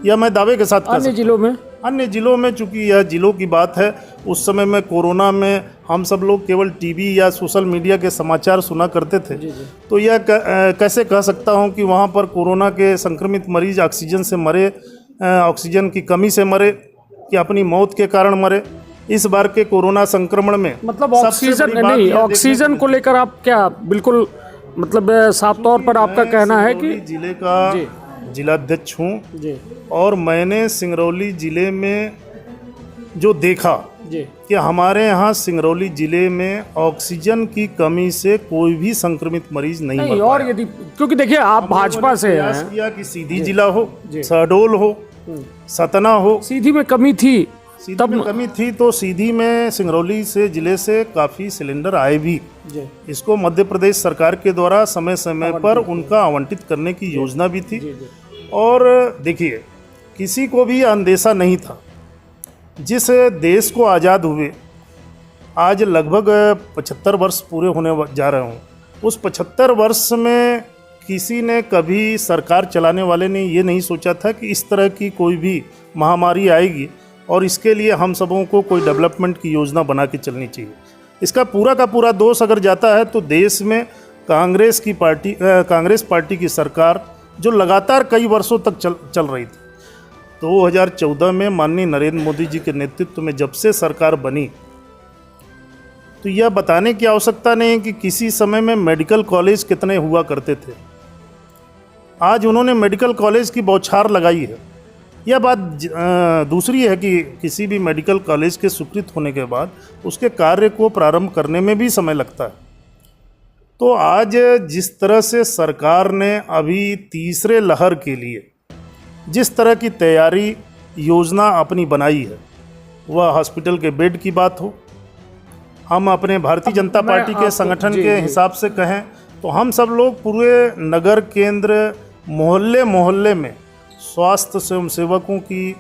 यह मैं दावे के साथ कह सकता हूं। अन्य ज़िलों में चूंकि यह ज़िलों की बात है, उस समय में कोरोना में हम सब लोग केवल टीवी या सोशल मीडिया के समाचार सुना करते थे। तो यह कैसे कह सकता हूं कि वहां पर कोरोना के संक्रमित मरीज ऑक्सीजन से मरे, ऑक्सीजन की कमी से मरे कि अपनी मौत के कारण मरे। इस बार के कोरोना संक्रमण में मतलब ऑक्सीजन नहीं, ऑक्सीजन को लेकर आप क्या बिल्कुल मतलब साफ तौर पर आपका कहना है कि जिले का जिलाध्यक्ष हूँ और मैंने सिंगरौली जिले में जो देखा कि हमारे यहाँ सिंगरौली जिले में ऑक्सीजन की कमी से कोई भी संक्रमित मरीज नहीं मर पाया। और यदि क्योंकि देखिए आप भाजपा से हैं, किया कि सीधी जिला हो, शहडोल हो, सतना हो, सीधी में कमी थी, तब कमी थी तो सीधी में सिंगरौली से जिले से काफ़ी सिलेंडर आए भी। इसको मध्य प्रदेश सरकार के द्वारा समय समय पर उनका आवंटित करने की योजना भी थी। और देखिए, किसी को भी अंदेशा नहीं था। जिस देश को आज़ाद हुए आज लगभग 75 वर्ष पूरे होने जा रहे हों, उस 75 वर्ष में किसी ने कभी सरकार चलाने वाले ने ये नहीं सोचा था कि इस तरह की कोई भी महामारी आएगी और इसके लिए हम सबों को कोई डेवलपमेंट की योजना बना के चलनी चाहिए। इसका पूरा का पूरा दोष अगर जाता है तो देश में कांग्रेस पार्टी की सरकार जो लगातार कई वर्षों तक चल रही थी। 2014 में माननीय नरेंद्र मोदी जी के नेतृत्व में जब से सरकार बनी, तो यह बताने की आवश्यकता नहीं है कि किसी समय में मेडिकल कॉलेज कितने हुआ करते थे। आज उन्होंने मेडिकल कॉलेज की बौछार लगाई है। यह बात दूसरी है कि किसी भी मेडिकल कॉलेज के स्वीकृत होने के बाद उसके कार्य को प्रारंभ करने में भी समय लगता है। तो आज जिस तरह से सरकार ने अभी तीसरे लहर के लिए जिस तरह की तैयारी योजना अपनी बनाई है, वह हॉस्पिटल के बेड की बात हो, हम अपने भारतीय जनता पार्टी के संगठन के हिसाब से कहें तो हम सब लोग पूरे नगर केंद्र मोहल्ले मोहल्ले में स्वास्थ्य स्वयंसेवकों की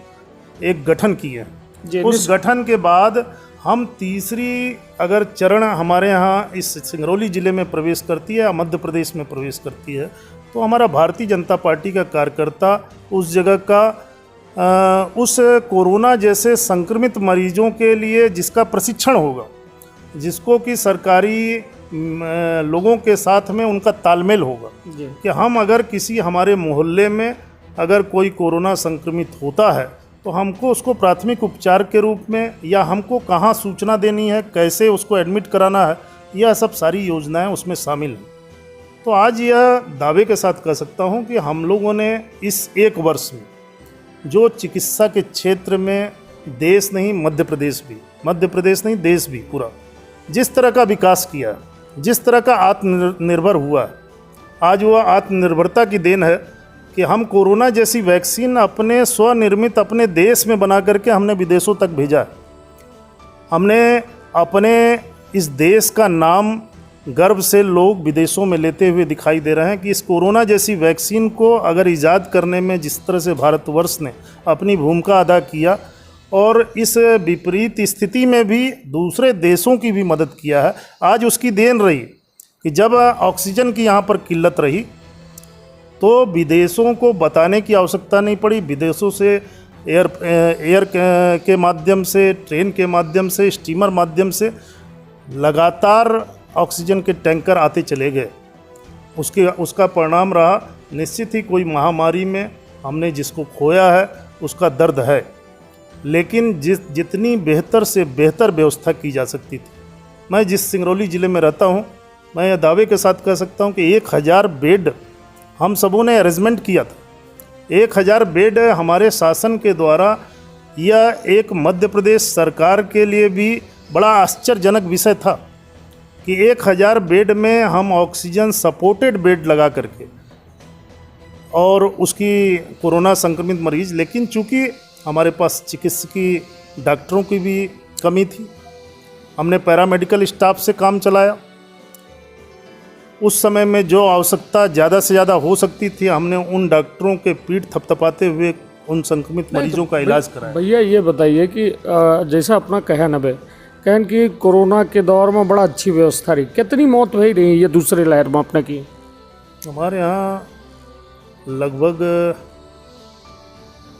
एक गठन किए हैं। उस गठन के बाद हम तीसरी अगर चरण हमारे यहाँ इस सिंगरौली ज़िले में प्रवेश करती है या मध्य प्रदेश में प्रवेश करती है, तो हमारा भारतीय जनता पार्टी का कार्यकर्ता उस जगह का उस कोरोना जैसे संक्रमित मरीजों के लिए जिसका प्रशिक्षण होगा, जिसको कि सरकारी लोगों के साथ में उनका तालमेल होगा कि हम अगर किसी हमारे मोहल्ले में अगर कोई कोरोना संक्रमित होता है तो हमको उसको प्राथमिक उपचार के रूप में या हमको कहाँ सूचना देनी है, कैसे उसको एडमिट कराना है, यह सब सारी योजनाएं उसमें शामिल हैं। तो आज यह दावे के साथ कह सकता हूं कि हम लोगों ने इस एक वर्ष में जो चिकित्सा के क्षेत्र में देश नहीं मध्य प्रदेश नहीं देश भी पूरा जिस तरह का विकास किया, जिस तरह का आत्मनिर्भर हुआ, आज वह आत्मनिर्भरता की देन है कि हम कोरोना जैसी वैक्सीन अपने स्वनिर्मित अपने देश में बना करके हमने विदेशों तक भेजा है। हमने अपने इस देश का नाम गर्व से लोग विदेशों में लेते हुए दिखाई दे रहे हैं कि इस कोरोना जैसी वैक्सीन को अगर ईजाद करने में जिस तरह से भारतवर्ष ने अपनी भूमिका अदा किया और इस विपरीत स्थिति में भी दूसरे देशों की भी मदद किया है, आज उसकी देन रही कि जब ऑक्सीजन की यहाँ पर किल्लत रही तो विदेशों को बताने की आवश्यकता नहीं पड़ी। विदेशों से एयर के माध्यम से, ट्रेन के माध्यम से, स्टीमर माध्यम से लगातार ऑक्सीजन के टैंकर आते चले गए। उसका परिणाम रहा निश्चित ही कोई महामारी में हमने जिसको खोया है उसका दर्द है, लेकिन जितनी बेहतर से बेहतर व्यवस्था की जा सकती थी। मैं जिस सिंगरौली ज़िले में रहता हूँ, मैं यह दावे के साथ कह सकता हूँ कि 1000 बेड हम सबों ने अरेंजमेंट किया था। 1000 बेड हमारे शासन के द्वारा, यह एक मध्य प्रदेश सरकार के लिए भी बड़ा आश्चर्यजनक विषय था कि 1000 बेड में हम ऑक्सीजन सपोर्टेड बेड लगा करके और उसकी कोरोना संक्रमित मरीज, लेकिन चूँकि हमारे पास चिकित्सकीय डॉक्टरों की भी कमी थी, हमने पैरामेडिकल स्टाफ से काम चलाया। उस समय में जो आवश्यकता ज़्यादा से ज़्यादा हो सकती थी, हमने उन डॉक्टरों के पीठ थपथपाते हुए उन संक्रमित मरीजों का इलाज कराया। भैया ये बताइए कि जैसा अपना कहन है कहन कि कोरोना के दौर में बड़ा अच्छी व्यवस्था रही, कितनी मौत भई रही ये दूसरे लहर में अपने की? हमारे यहाँ लगभग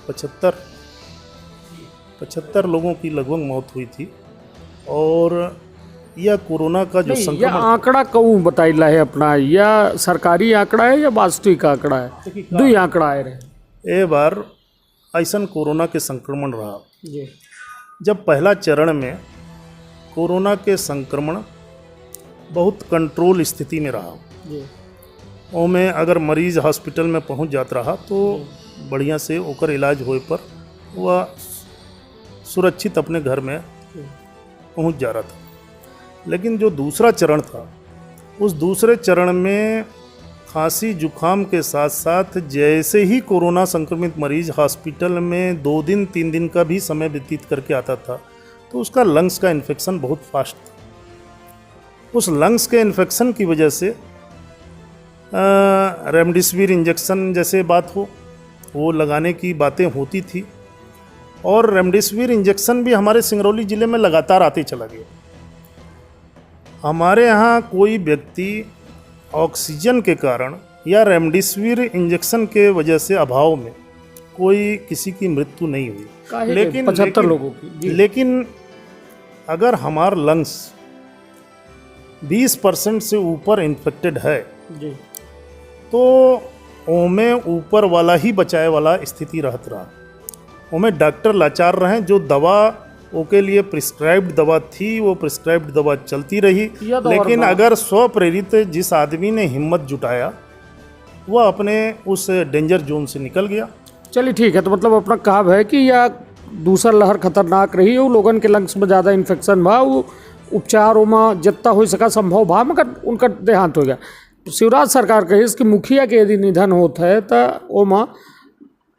75 लोगों की लगभग मौत हुई थी। और यह कोरोना का जो यह संक्रमण, आंकड़ा कहूँ बताइला है अपना, या सरकारी आंकड़ा है या वास्तविक आंकड़ा है? दो ही आंकड़ा आए रहे। ए बार ऐसा कोरोना के संक्रमण रहा जी। जब पहला चरण में कोरोना के संक्रमण बहुत कंट्रोल स्थिति में रहा जी। ओमें अगर मरीज हॉस्पिटल में पहुंच जाता रहा तो बढ़िया से ओकर इलाज होए पर वह सुरक्षित अपने घर में पहुंच जा रहा था। लेकिन जो दूसरा चरण था, उस दूसरे चरण में खांसी जुखाम के साथ साथ जैसे ही कोरोना संक्रमित मरीज हॉस्पिटल में 2 दिन 3 दिन का भी समय व्यतीत करके आता था तो उसका लंग्स का इन्फेक्शन बहुत फास्ट था। उस लंग्स के इन्फेक्शन की वजह से रेमडेसिविर इंजेक्शन जैसे बात हो वो लगाने की बातें होती थी, और रेमडेसिविर इंजेक्शन भी हमारे सिंगरौली ज़िले में लगातार आते चला गया। हमारे यहाँ कोई व्यक्ति ऑक्सीजन के कारण या रेमडेसिविर इंजेक्शन के वजह से अभाव में कोई किसी की मृत्यु नहीं हुई, लेकिन 75 लोगों की। लेकिन अगर हमारा लंग्स 20% से ऊपर इन्फेक्टेड है जी, तो ओमें ऊपर वाला ही बचाए वाला स्थिति रहत रहा। ओमें डॉक्टर लाचार रहे, जो दवा ओके लिए प्रिस्क्राइब्ड दवा थी वो प्रिस्क्राइब्ड दवा चलती रही, लेकिन अगर स्वप्रेरित जिस आदमी ने हिम्मत जुटाया वह अपने उस डेंजर जोन से निकल गया। चलिए ठीक है, तो मतलब अपना कहाव है कि यह दूसरा लहर खतरनाक रही, वो लोगन के लंग्स में ज़्यादा इन्फेक्शन भा, वो उपचारों में जितना हो सका संभव भा, मगर उनका देहांत हो गया। शिवराज सरकार कही इसके मुखिया के यदि निधन होता है तो ओमा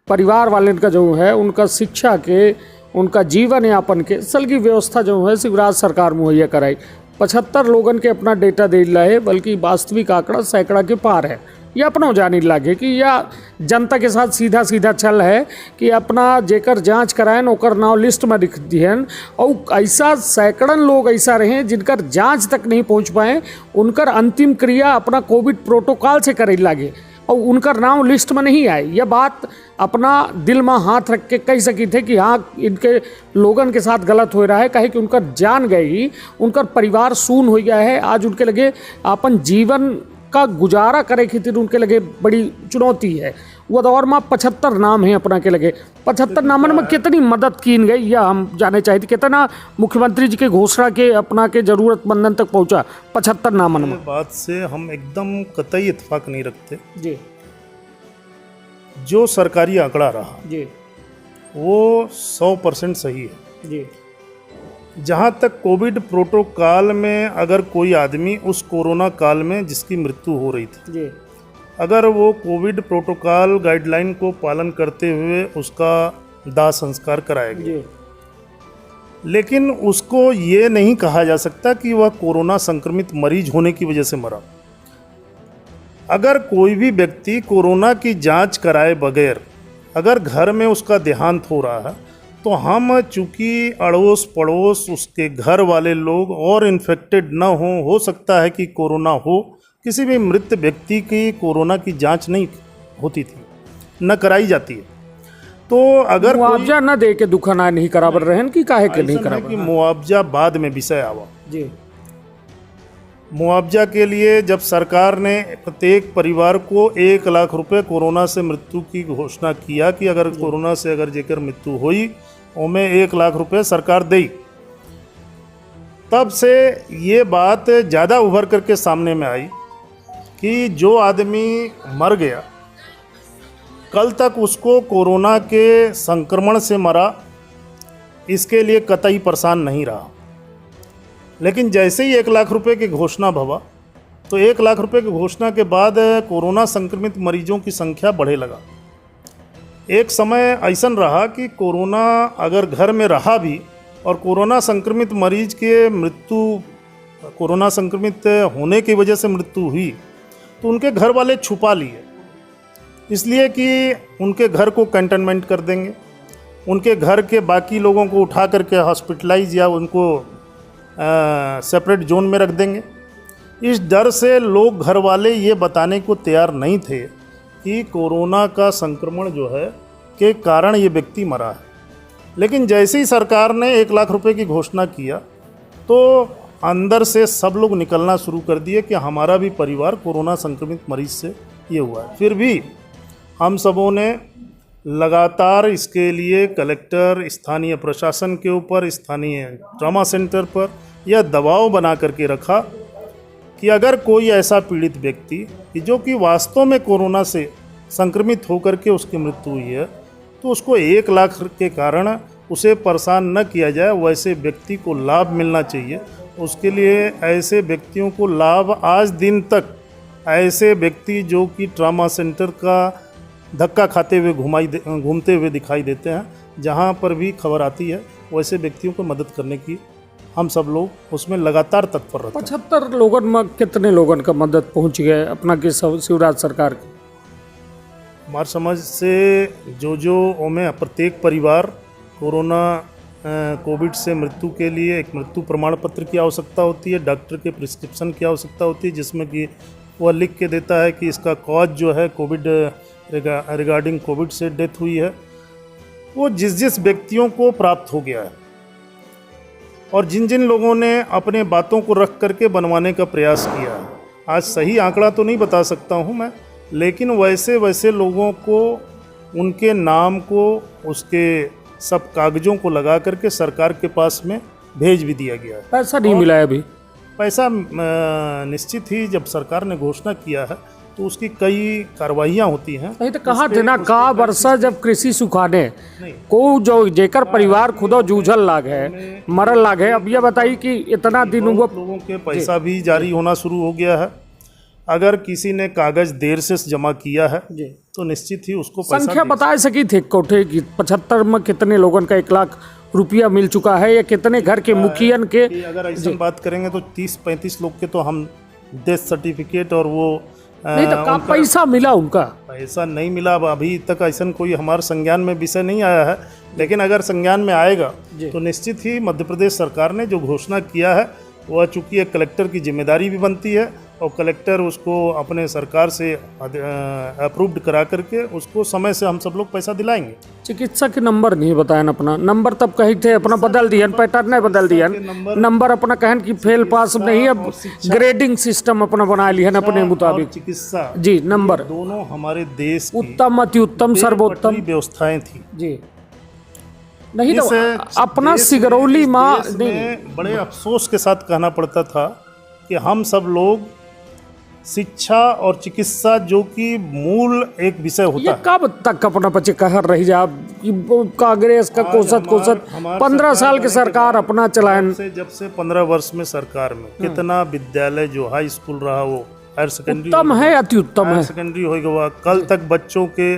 परिवार वाले का जो है उनका शिक्षा के, उनका जीवन यापन के सल की व्यवस्था जो है शिवराज सरकार मुहैया कराई। 75 लोगन के अपना डेटा दे रहा है, बल्कि वास्तविक आंकड़ा सैकड़ा के पार है। ये अपना जानी लागे कि यह जनता के साथ सीधा सीधा चल है कि अपना जेकर जांच कराएन ओकर नाव लिस्ट में लिख दिहन, और ऐसा सैकड़न लोग ऐसा रहे जिनकर जांच तक नहीं पहुंच पाए, उनकर अंतिम क्रिया अपना कोविड प्रोटोकॉल से करे लागे और उनकर नाम लिस्ट में नहीं आए। यह बात अपना दिल में हाथ रख के कह सकी थे कि हाँ इनके लोगन के साथ गलत हो रहा है, कहे कि उनकर जान गई, उनकर परिवार सून हो गया है। आज उनके लगे अपन जीवन का गुजारा करे खातिर उनके लगे बड़ी चुनौती है। वो दौर में 75 नाम है अपना के लगे। 75 नामन में कितनी मदद की गई यह हम जाने चाहिए थे, कितना मुख्यमंत्री जी के घोषणा के अपना के जरूरतमंदन तक पहुंचा 75 नामन में। बात से हम एकदम कतई इत्तेफाक नहीं रखते जी। जो सरकारी आंकड़ा रहा जी वो 100% सही है जी। जहाँ तक कोविड प्रोटोकॉल में अगर कोई आदमी उस कोरोना काल में जिसकी मृत्यु हो रही थी जी, अगर वो कोविड प्रोटोकॉल गाइडलाइन को पालन करते हुए उसका दाह संस्कार कराया गया, लेकिन उसको ये नहीं कहा जा सकता कि वह कोरोना संक्रमित मरीज होने की वजह से मरा। अगर कोई भी व्यक्ति कोरोना की जांच कराए बगैर अगर घर में उसका देहांत हो रहा है तो हम चूँकि अड़ोस पड़ोस उसके घर वाले लोग और इन्फेक्टेड न हो सकता है कि कोरोना हो, किसी भी मृत व्यक्ति की कोरोना की जांच नहीं होती थी, न कराई जाती है। तो अगर मुआवजा न दे के दुखना नहीं कराबर रहन की काहे के नहीं कराबर कि मुआवजा बाद में विषय आवा जी। मुआवजा के लिए जब सरकार ने प्रत्येक परिवार को 1 लाख रुपए कोरोना से मृत्यु की घोषणा किया कि अगर कोरोना से अगर जेकर मृत्यु हुई उनमें 1 लाख रुपए सरकार दी, तब से ये बात ज़्यादा उभर करके सामने में आई कि जो आदमी मर गया कल तक उसको कोरोना के संक्रमण से मरा इसके लिए कतई परेशान नहीं रहा, लेकिन जैसे ही 1 लाख रुपए की घोषणा भवा तो 1 लाख रुपए की घोषणा के बाद कोरोना संक्रमित मरीजों की संख्या बढ़े लगा। एक समय ऐसा रहा कि कोरोना अगर घर में रहा भी और कोरोना संक्रमित मरीज के मृत्यु कोरोना संक्रमित होने की वजह से मृत्यु हुई तो उनके घर वाले छुपा लिए, इसलिए कि उनके घर को कंटेनमेंट कर देंगे, उनके घर के बाकी लोगों को उठा करके हॉस्पिटलाइज या उनको सेपरेट जोन में रख देंगे। इस डर से लोग घर वाले ये बताने को तैयार नहीं थे कि कोरोना का संक्रमण जो है के कारण ये व्यक्ति मरा है। लेकिन जैसे ही सरकार ने 1 लाख रुपए की घोषणा किया तो अंदर से सब लोग निकलना शुरू कर दिए कि हमारा भी परिवार कोरोना संक्रमित मरीज से ये हुआ है। फिर भी हम सबों ने लगातार इसके लिए कलेक्टर, स्थानीय प्रशासन के ऊपर, स्थानीय ट्रॉमा सेंटर पर यह दबाव बना करके रखा कि अगर कोई ऐसा पीड़ित व्यक्ति कि जो कि वास्तव में कोरोना से संक्रमित होकर के उसकी मृत्यु हुई है तो उसको 1 लाख के कारण उसे परेशान न किया जाए, वैसे व्यक्ति को लाभ मिलना चाहिए। उसके लिए ऐसे व्यक्तियों को लाभ, आज दिन तक ऐसे व्यक्ति जो कि ट्रॉमा सेंटर का धक्का खाते हुए घूमते हुए दिखाई देते हैं, जहां पर भी खबर आती है वैसे व्यक्तियों को मदद करने की हम सब लोग उसमें लगातार तत्पर रहते हैं। 75 लोगों में कितने लोगों का मदद पहुंच गए अपना के शिवराज सरकार की? हमारे समझ से जो में प्रत्येक परिवार कोरोना कोविड से मृत्यु के लिए एक मृत्यु प्रमाण पत्र की आवश्यकता होती है, डॉक्टर के प्रिस्क्रिप्शन की आवश्यकता होती है, जिसमें कि वह लिख के देता है कि इसका कॉज जो है कोविड रिगार्डिंग कोविड से डेथ हुई है, वो जिस व्यक्तियों को प्राप्त हो गया है और जिन लोगों ने अपने बातों को रख करके बनवाने का प्रयास किया है। आज सही आंकड़ा तो नहीं बता सकता हूँ मैं, लेकिन वैसे लोगों को उनके नाम को उसके सब कागजों को लगा करके सरकार के पास में भेज भी दिया गया है। पैसा नहीं मिला है अभी? पैसा निश्चित ही जब सरकार ने घोषणा किया है तो उसकी कई कार्रवाइयाँ होती हैं। नहीं तो कहा थे ना का वर्षा जब कृषि सुखाने को जो जेकर परिवार खुदो जूझल लाग है, मरल लाग है। अब ये बताइए कि इतना दिन हुआ लोगों के पैसा भी जारी होना शुरू हो गया है। अगर किसी ने कागज देर से जमा किया है तो निश्चित ही उसको पैसा संख्या बता सकी थे कोठे की 75 में कितने लोगों का 1 लाख रुपया मिल चुका है या कितने घर के मुखियन के? अगर ऐसा बात करेंगे तो 30-35 लोग के तो हम डेथ सर्टिफिकेट और वो नहीं तो का पैसा मिला उनका? पैसा नहीं मिला। अभी तक ऐसा कोई हमारे संज्ञान में विषय नहीं आया है, लेकिन अगर संज्ञान में आएगा तो निश्चित ही मध्य प्रदेश सरकार ने जो घोषणा किया है वह चूँकि एक कलेक्टर की जिम्मेदारी भी बनती है और कलेक्टर उसको अपने सरकार से अप्रूव्ड करा करके उसको समय से हम सब लोग पैसा दिलाएंगे। चिकित्सा के नंबर नहीं बताया अपना नंबर, तब कही थे अपना बदल दिया, पैटर्न नहीं बदल दिया, नंबर अपना कहन कि फेल पास नहीं, अब ग्रेडिंग सिस्टम अपना बना लिया अपने मुताबिक। चिकित्सा जी नंबर दोनों हमारे देश उत्तम, अति उत्तम, सर्वोत्तम व्यवस्थाएं थी जी। नहीं तो अपना सिगरौली माँ बड़े अफसोस के साथ कहना पड़ता था कि हम सब लोग शिक्षा और चिकित्सा जो कि मूल एक विषय होता है, कब तक अपना बच्चे कह रही जा कांग्रेस का कोसत 15 साल की सरकार अपना चलाएं। जब से 15 वर्ष में सरकार में कितना विद्यालय जो हाई स्कूल रहा वो हायर सेकेंडरी उत्तम है, अति उत्तम है, सेकेंडरी हो गया। कल तक बच्चों के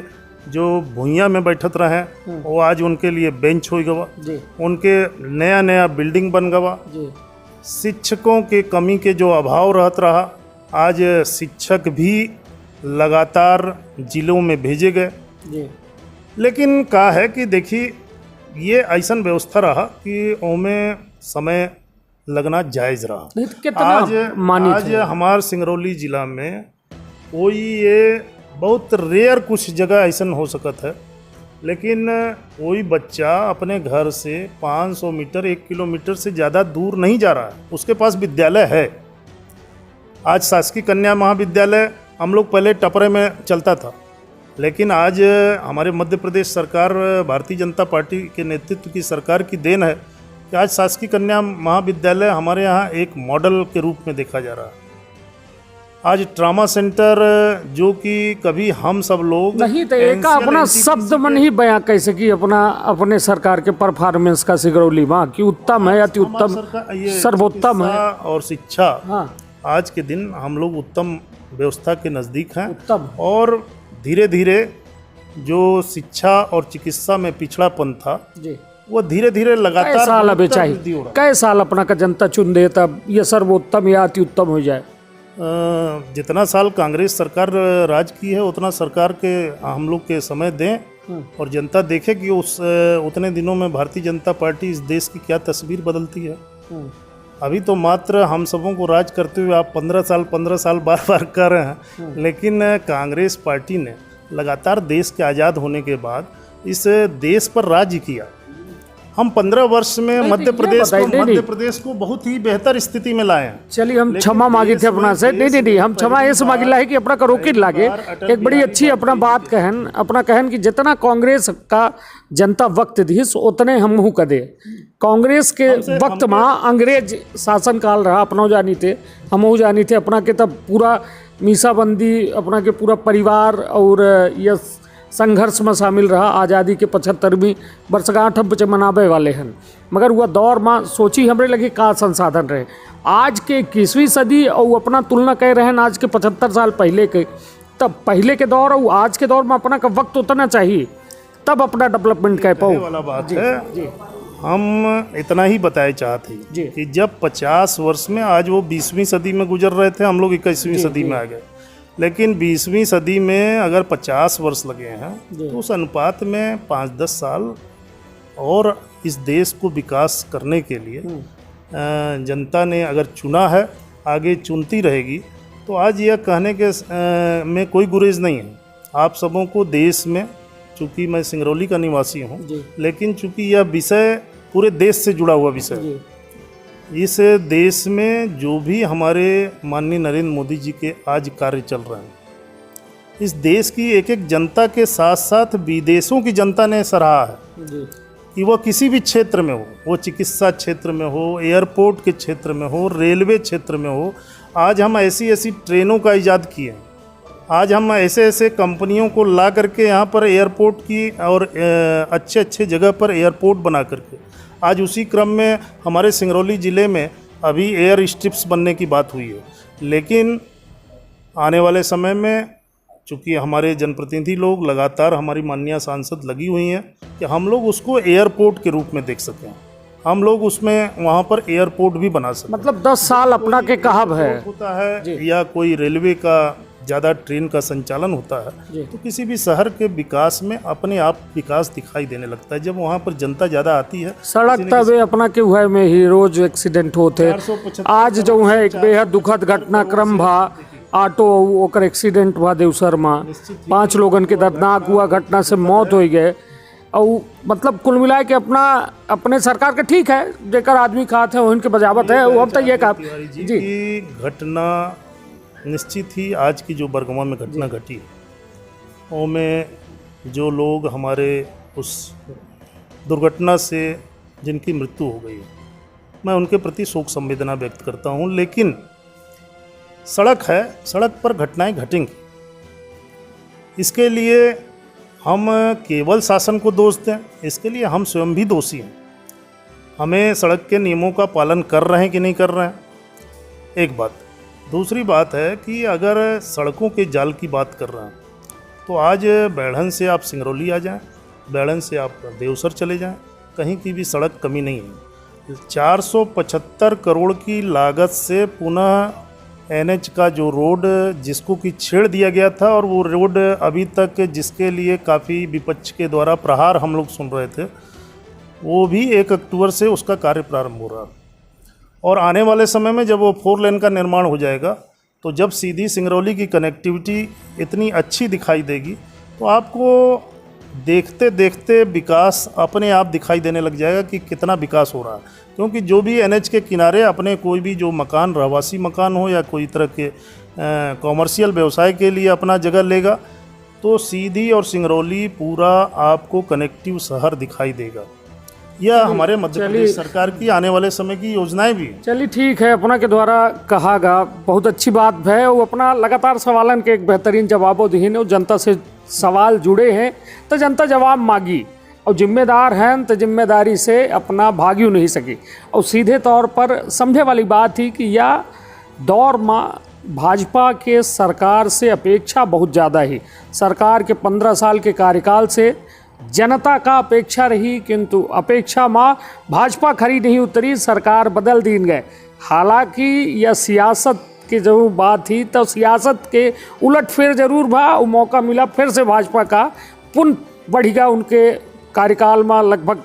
जो भुइयाँ में बैठत रहे वो आज उनके लिए बेंच हो गवा, जी उनके नया नया बिल्डिंग बन गवा। जी शिक्षकों के कमी के जो अभाव रहत रहा, आज शिक्षक भी लगातार जिलों में भेजे गए। जी लेकिन का है कि देखिए ये ऐसन व्यवस्था रहा कि ओमें समय लगना जायज़ रहा। नहीं तो कितना आज मानी आज थे? हमार सिंगरौली जिला में कोई ये बहुत रेयर कुछ जगह ऐसन हो सकत है, लेकिन कोई बच्चा अपने घर से 500 मीटर 1 किलोमीटर से ज़्यादा दूर नहीं जा रहा है, उसके पास विद्यालय है। आज शासकीय कन्या महाविद्यालय हम लोग पहले टपरे में चलता था, लेकिन आज हमारे मध्य प्रदेश सरकार, भारतीय जनता पार्टी के नेतृत्व की सरकार की देन है कि आज शासकीय कन्या महाविद्यालय हमारे यहाँ एक मॉडल के रूप में देखा जा रहा है। आज ट्रामा सेंटर जो कि कभी हम सब लोग नहीं तो एक अपना शब्द मन ही बयां कैसे कि अपना अपने सरकार के परफॉर्मेंस का सिगरौली माँ कि उत्तम है, अति उत्तम, सर्वोत्तम है। और शिक्षा, हाँ आज के दिन हम लोग उत्तम व्यवस्था के नज़दीक हैं उत्तम। और धीरे धीरे जो शिक्षा और चिकित्सा में पिछड़ापन था जी वो धीरे धीरे कई लगातार साल अभी बढ़ता वृद्धि हो चाहिए, कई साल अपना का जनता चुन दे तब ये सर्वोत्तम या अति उत्तम हो जाए। जितना साल कांग्रेस सरकार राज की है उतना सरकार के हम लोग के समय दें और जनता देखे कि उतने दिनों में भारतीय जनता पार्टी इस देश की क्या तस्वीर बदलती है। अभी तो मात्र हम सबों को राज करते हुए आप 15 साल बार बार कर रहे हैं, लेकिन कांग्रेस पार्टी ने लगातार देश के आज़ाद होने के बाद इस देश पर राज्य किया। हम 15 वर्ष में मध्य प्रदेश को बहुत ही बेहतर स्थिति में लाए हैं। चलिए हम क्षमा मांगी थे अपना से, नहीं हम क्षमा ऐसे मांगिला है कि अपना का रोकी लागे। एक बड़ी अच्छी अपना बात कहन कि जितना कांग्रेस का जनता वक्त दी उतने हम कदे। कांग्रेस के वक्त में अंग्रेज शासन काल रहा, अपना जानी थे, हम जानी थे, अपना के तब पूरा मीसाबंदी अपना के पूरा परिवार और यह संघर्ष में शामिल रहा। आज़ादी के 75वीं वर्षगांठ हम मनावे वाले हैं, मगर वह दौर में सोची हमरे लगे का संसाधन रहे। आज के 21वीं सदी और अपना तुलना कह रहे हैं आज के 75 साल पहले के, तब पहले के दौर और आज के दौर में अपना का वक्त उतना चाहिए तब अपना डेवलपमेंट कह पाओ वाला बात है। हम इतना ही बताए चाहते कि जब 50 वर्ष में आज वो 20वीं सदी में गुजर रहे थे, हम लोग 21वीं सदी में आ गए। लेकिन 20वीं सदी में अगर 50 वर्ष लगे हैं तो उस अनुपात में 5-10 साल और इस देश को विकास करने के लिए जनता ने अगर चुना है, आगे चुनती रहेगी। तो आज यह कहने के में कोई गुरेज नहीं है। आप सबों को देश में, चूँकि मैं सिंगरौली का निवासी हूँ, लेकिन चूँकि यह विषय पूरे देश से जुड़ा हुआ विषय है, इस देश में जो भी हमारे माननीय नरेंद्र मोदी जी के आज कार्य चल रहे हैं, इस देश की एक एक जनता के साथ साथ विदेशों की जनता ने सराहा है कि वह किसी भी क्षेत्र में हो, वो चिकित्सा क्षेत्र में हो, एयरपोर्ट के क्षेत्र में हो, रेलवे क्षेत्र में हो। आज हम ऐसी ऐसी ट्रेनों का इजाद किए हैं, आज हम ऐसे ऐसे कंपनियों को ला करके यहाँ पर एयरपोर्ट की और अच्छे अच्छे जगह पर एयरपोर्ट बना करके, आज उसी क्रम में हमारे सिंगरौली ज़िले में अभी एयर स्ट्रिप्स बनने की बात हुई है। लेकिन आने वाले समय में चूँकि हमारे जनप्रतिनिधि लोग लगातार, हमारी माननीय सांसद लगी हुई हैं कि हम लोग उसको एयरपोर्ट के रूप में देख सकें, हम लोग उसमें वहाँ पर एयरपोर्ट भी बना सकें। मतलब 10 साल अपना के कहाब है होता है या कोई रेलवे का ज़्यादा ट्रेन का संचालन होता है तो किसी भी शहर के विकास में अपने आप विकास दिखाई देने लगता है जब वहाँ पर जनता ज़्यादा आती है। सड़क तब अपना के हुए में ही रोज एक्सीडेंट होते। आज जो है एक बेहद दुखद घटनाक्रम भा, ऑटो ओकर एक्सीडेंट हुआ देवसर में, 5 लोगन के दर्दनाक हुआ घटना से मौत हो गए। और मतलब कुल मिला के अपने सरकार के ठीक है, जेकर आदमी खाते हैं उनके बजावत है। वो हम तो ये कहा जी घटना निश्चित ही आज की जो बरगवा में घटना घटी है, उनमें जो लोग हमारे उस दुर्घटना से जिनकी मृत्यु हो गई है, मैं उनके प्रति शोक संवेदना व्यक्त करता हूं। लेकिन सड़क है, सड़क पर घटनाएं घटेंगी, इसके लिए हम केवल शासन को दोष दें, इसके लिए हम स्वयं भी दोषी हैं। हमें सड़क के नियमों का पालन कर रहे हैं कि नहीं कर रहे हैं, एक बात। दूसरी बात है कि अगर सड़कों के जाल की बात कर रहे हैं तो आज बैढ़न से आप सिंगरौली आ जाएं, बैढ़न से आप देवसर चले जाएं, कहीं की भी सड़क कमी नहीं है। 475 करोड़ की लागत से पुनः NH का जो रोड जिसको कि छेड़ दिया गया था, और वो रोड अभी तक जिसके लिए काफ़ी विपक्ष के द्वारा प्रहार हम लोग सुन रहे थे, वो भी 1 अक्टूबर से उसका कार्य प्रारंभ हो रहा है। और आने वाले समय में जब वो 4 लेन का निर्माण हो जाएगा, तो जब सीधी सिंगरौली की कनेक्टिविटी इतनी अच्छी दिखाई देगी, तो आपको देखते देखते विकास अपने आप दिखाई देने लग जाएगा कि कितना विकास हो रहा है। क्योंकि जो भी NH के किनारे अपने कोई भी जो मकान, रहवासी मकान हो या कोई तरह के कॉमर्शियल व्यवसाय के लिए अपना जगह लेगा, तो सीधी और सिंगरौली पूरा आपको कनेक्टिव शहर दिखाई देगा। यह हमारे मध्य प्रदेश सरकार की आने वाले समय की योजनाएं भी हैं। चलिए ठीक है, अपना के द्वारा कहा गा बहुत अच्छी बात है। वो अपना लगातार सवालन के एक बेहतरीन जवाबों दी ने, जनता से सवाल जुड़े हैं तो जनता जवाब मांगी, और जिम्मेदार हैं तो जिम्मेदारी से अपना भागी नहीं सकी। और सीधे तौर पर समझे वाली बात थी कि यह दौर में भाजपा के सरकार से अपेक्षा बहुत ज़्यादा ही, सरकार के 15 साल के कार्यकाल से जनता का अपेक्षा रही, किंतु अपेक्षा माँ भाजपा खरी नहीं उतरी, सरकार बदल दीन गए। हालांकि यह सियासत की जो बात थी, तो सियासत के उलट फिर जरूर भा, वो मौका मिला फिर से भाजपा का पुनः बढ़ेगा उनके कार्यकाल में। लगभग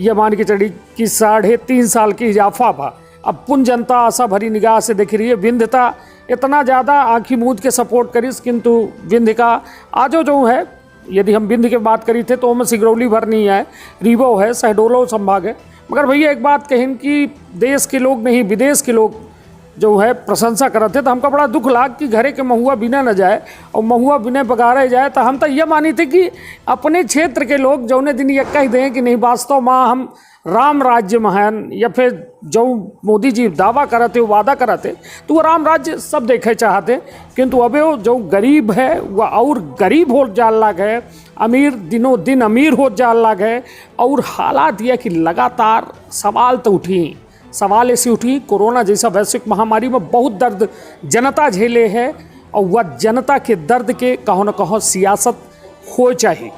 ये मान के चढ़ी कि 3.5 साल की इजाफा भा। अब पुनः जनता आशा भरी निगाह से देख रही है। विंध्यता इतना ज़्यादा आँखी मूंद के सपोर्ट करीस, किंतु विंध्य का आजो जो है, यदि हम विंध्य की बात करी थे तो हमें सिंगरौली भर नहीं है, रीवा है, शहडोल संभाग है। मगर भैया एक बात कहें कि देश के लोग नहीं विदेश के लोग जो है प्रशंसा करते, तो हमका बड़ा दुख लाग कि घरे के महुआ बिना न जाए और महुआ बिना बगाड़े जाए। तो हम तो ये मानी थे कि अपने क्षेत्र के लोग जौने दिन ये कह दें कि नहीं वास्तव में हम राम राज्य में हैं, या फिर जो मोदी जी दावा करते वो वादा करते, तो वो राम राज्य सब देखे चाहते। किंतु अबे वो जो गरीब है वह और गरीब हो जाल लाग है, अमीर दिनों दिन अमीर हो जाल लाग है। और हालात यह कि लगातार सवाल तो उठी, सवाल ऐसी उठी, कोरोना जैसा वैश्विक महामारी में बहुत दर्द जनता झेले है, और वह जनता के दर्द के कहो न कहो सियासत हो चाहिए।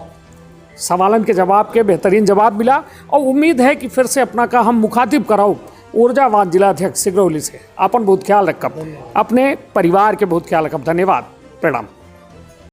सवालन के जवाब के बेहतरीन जवाब मिला, और उम्मीद है कि फिर से अपना का हम मुखातिब कराओ ऊर्जावान जिलाध्यक्ष सिंगरौली से। अपन बहुत ख्याल रखब, अपने परिवार के बहुत ख्याल रखब। धन्यवाद, प्रणाम।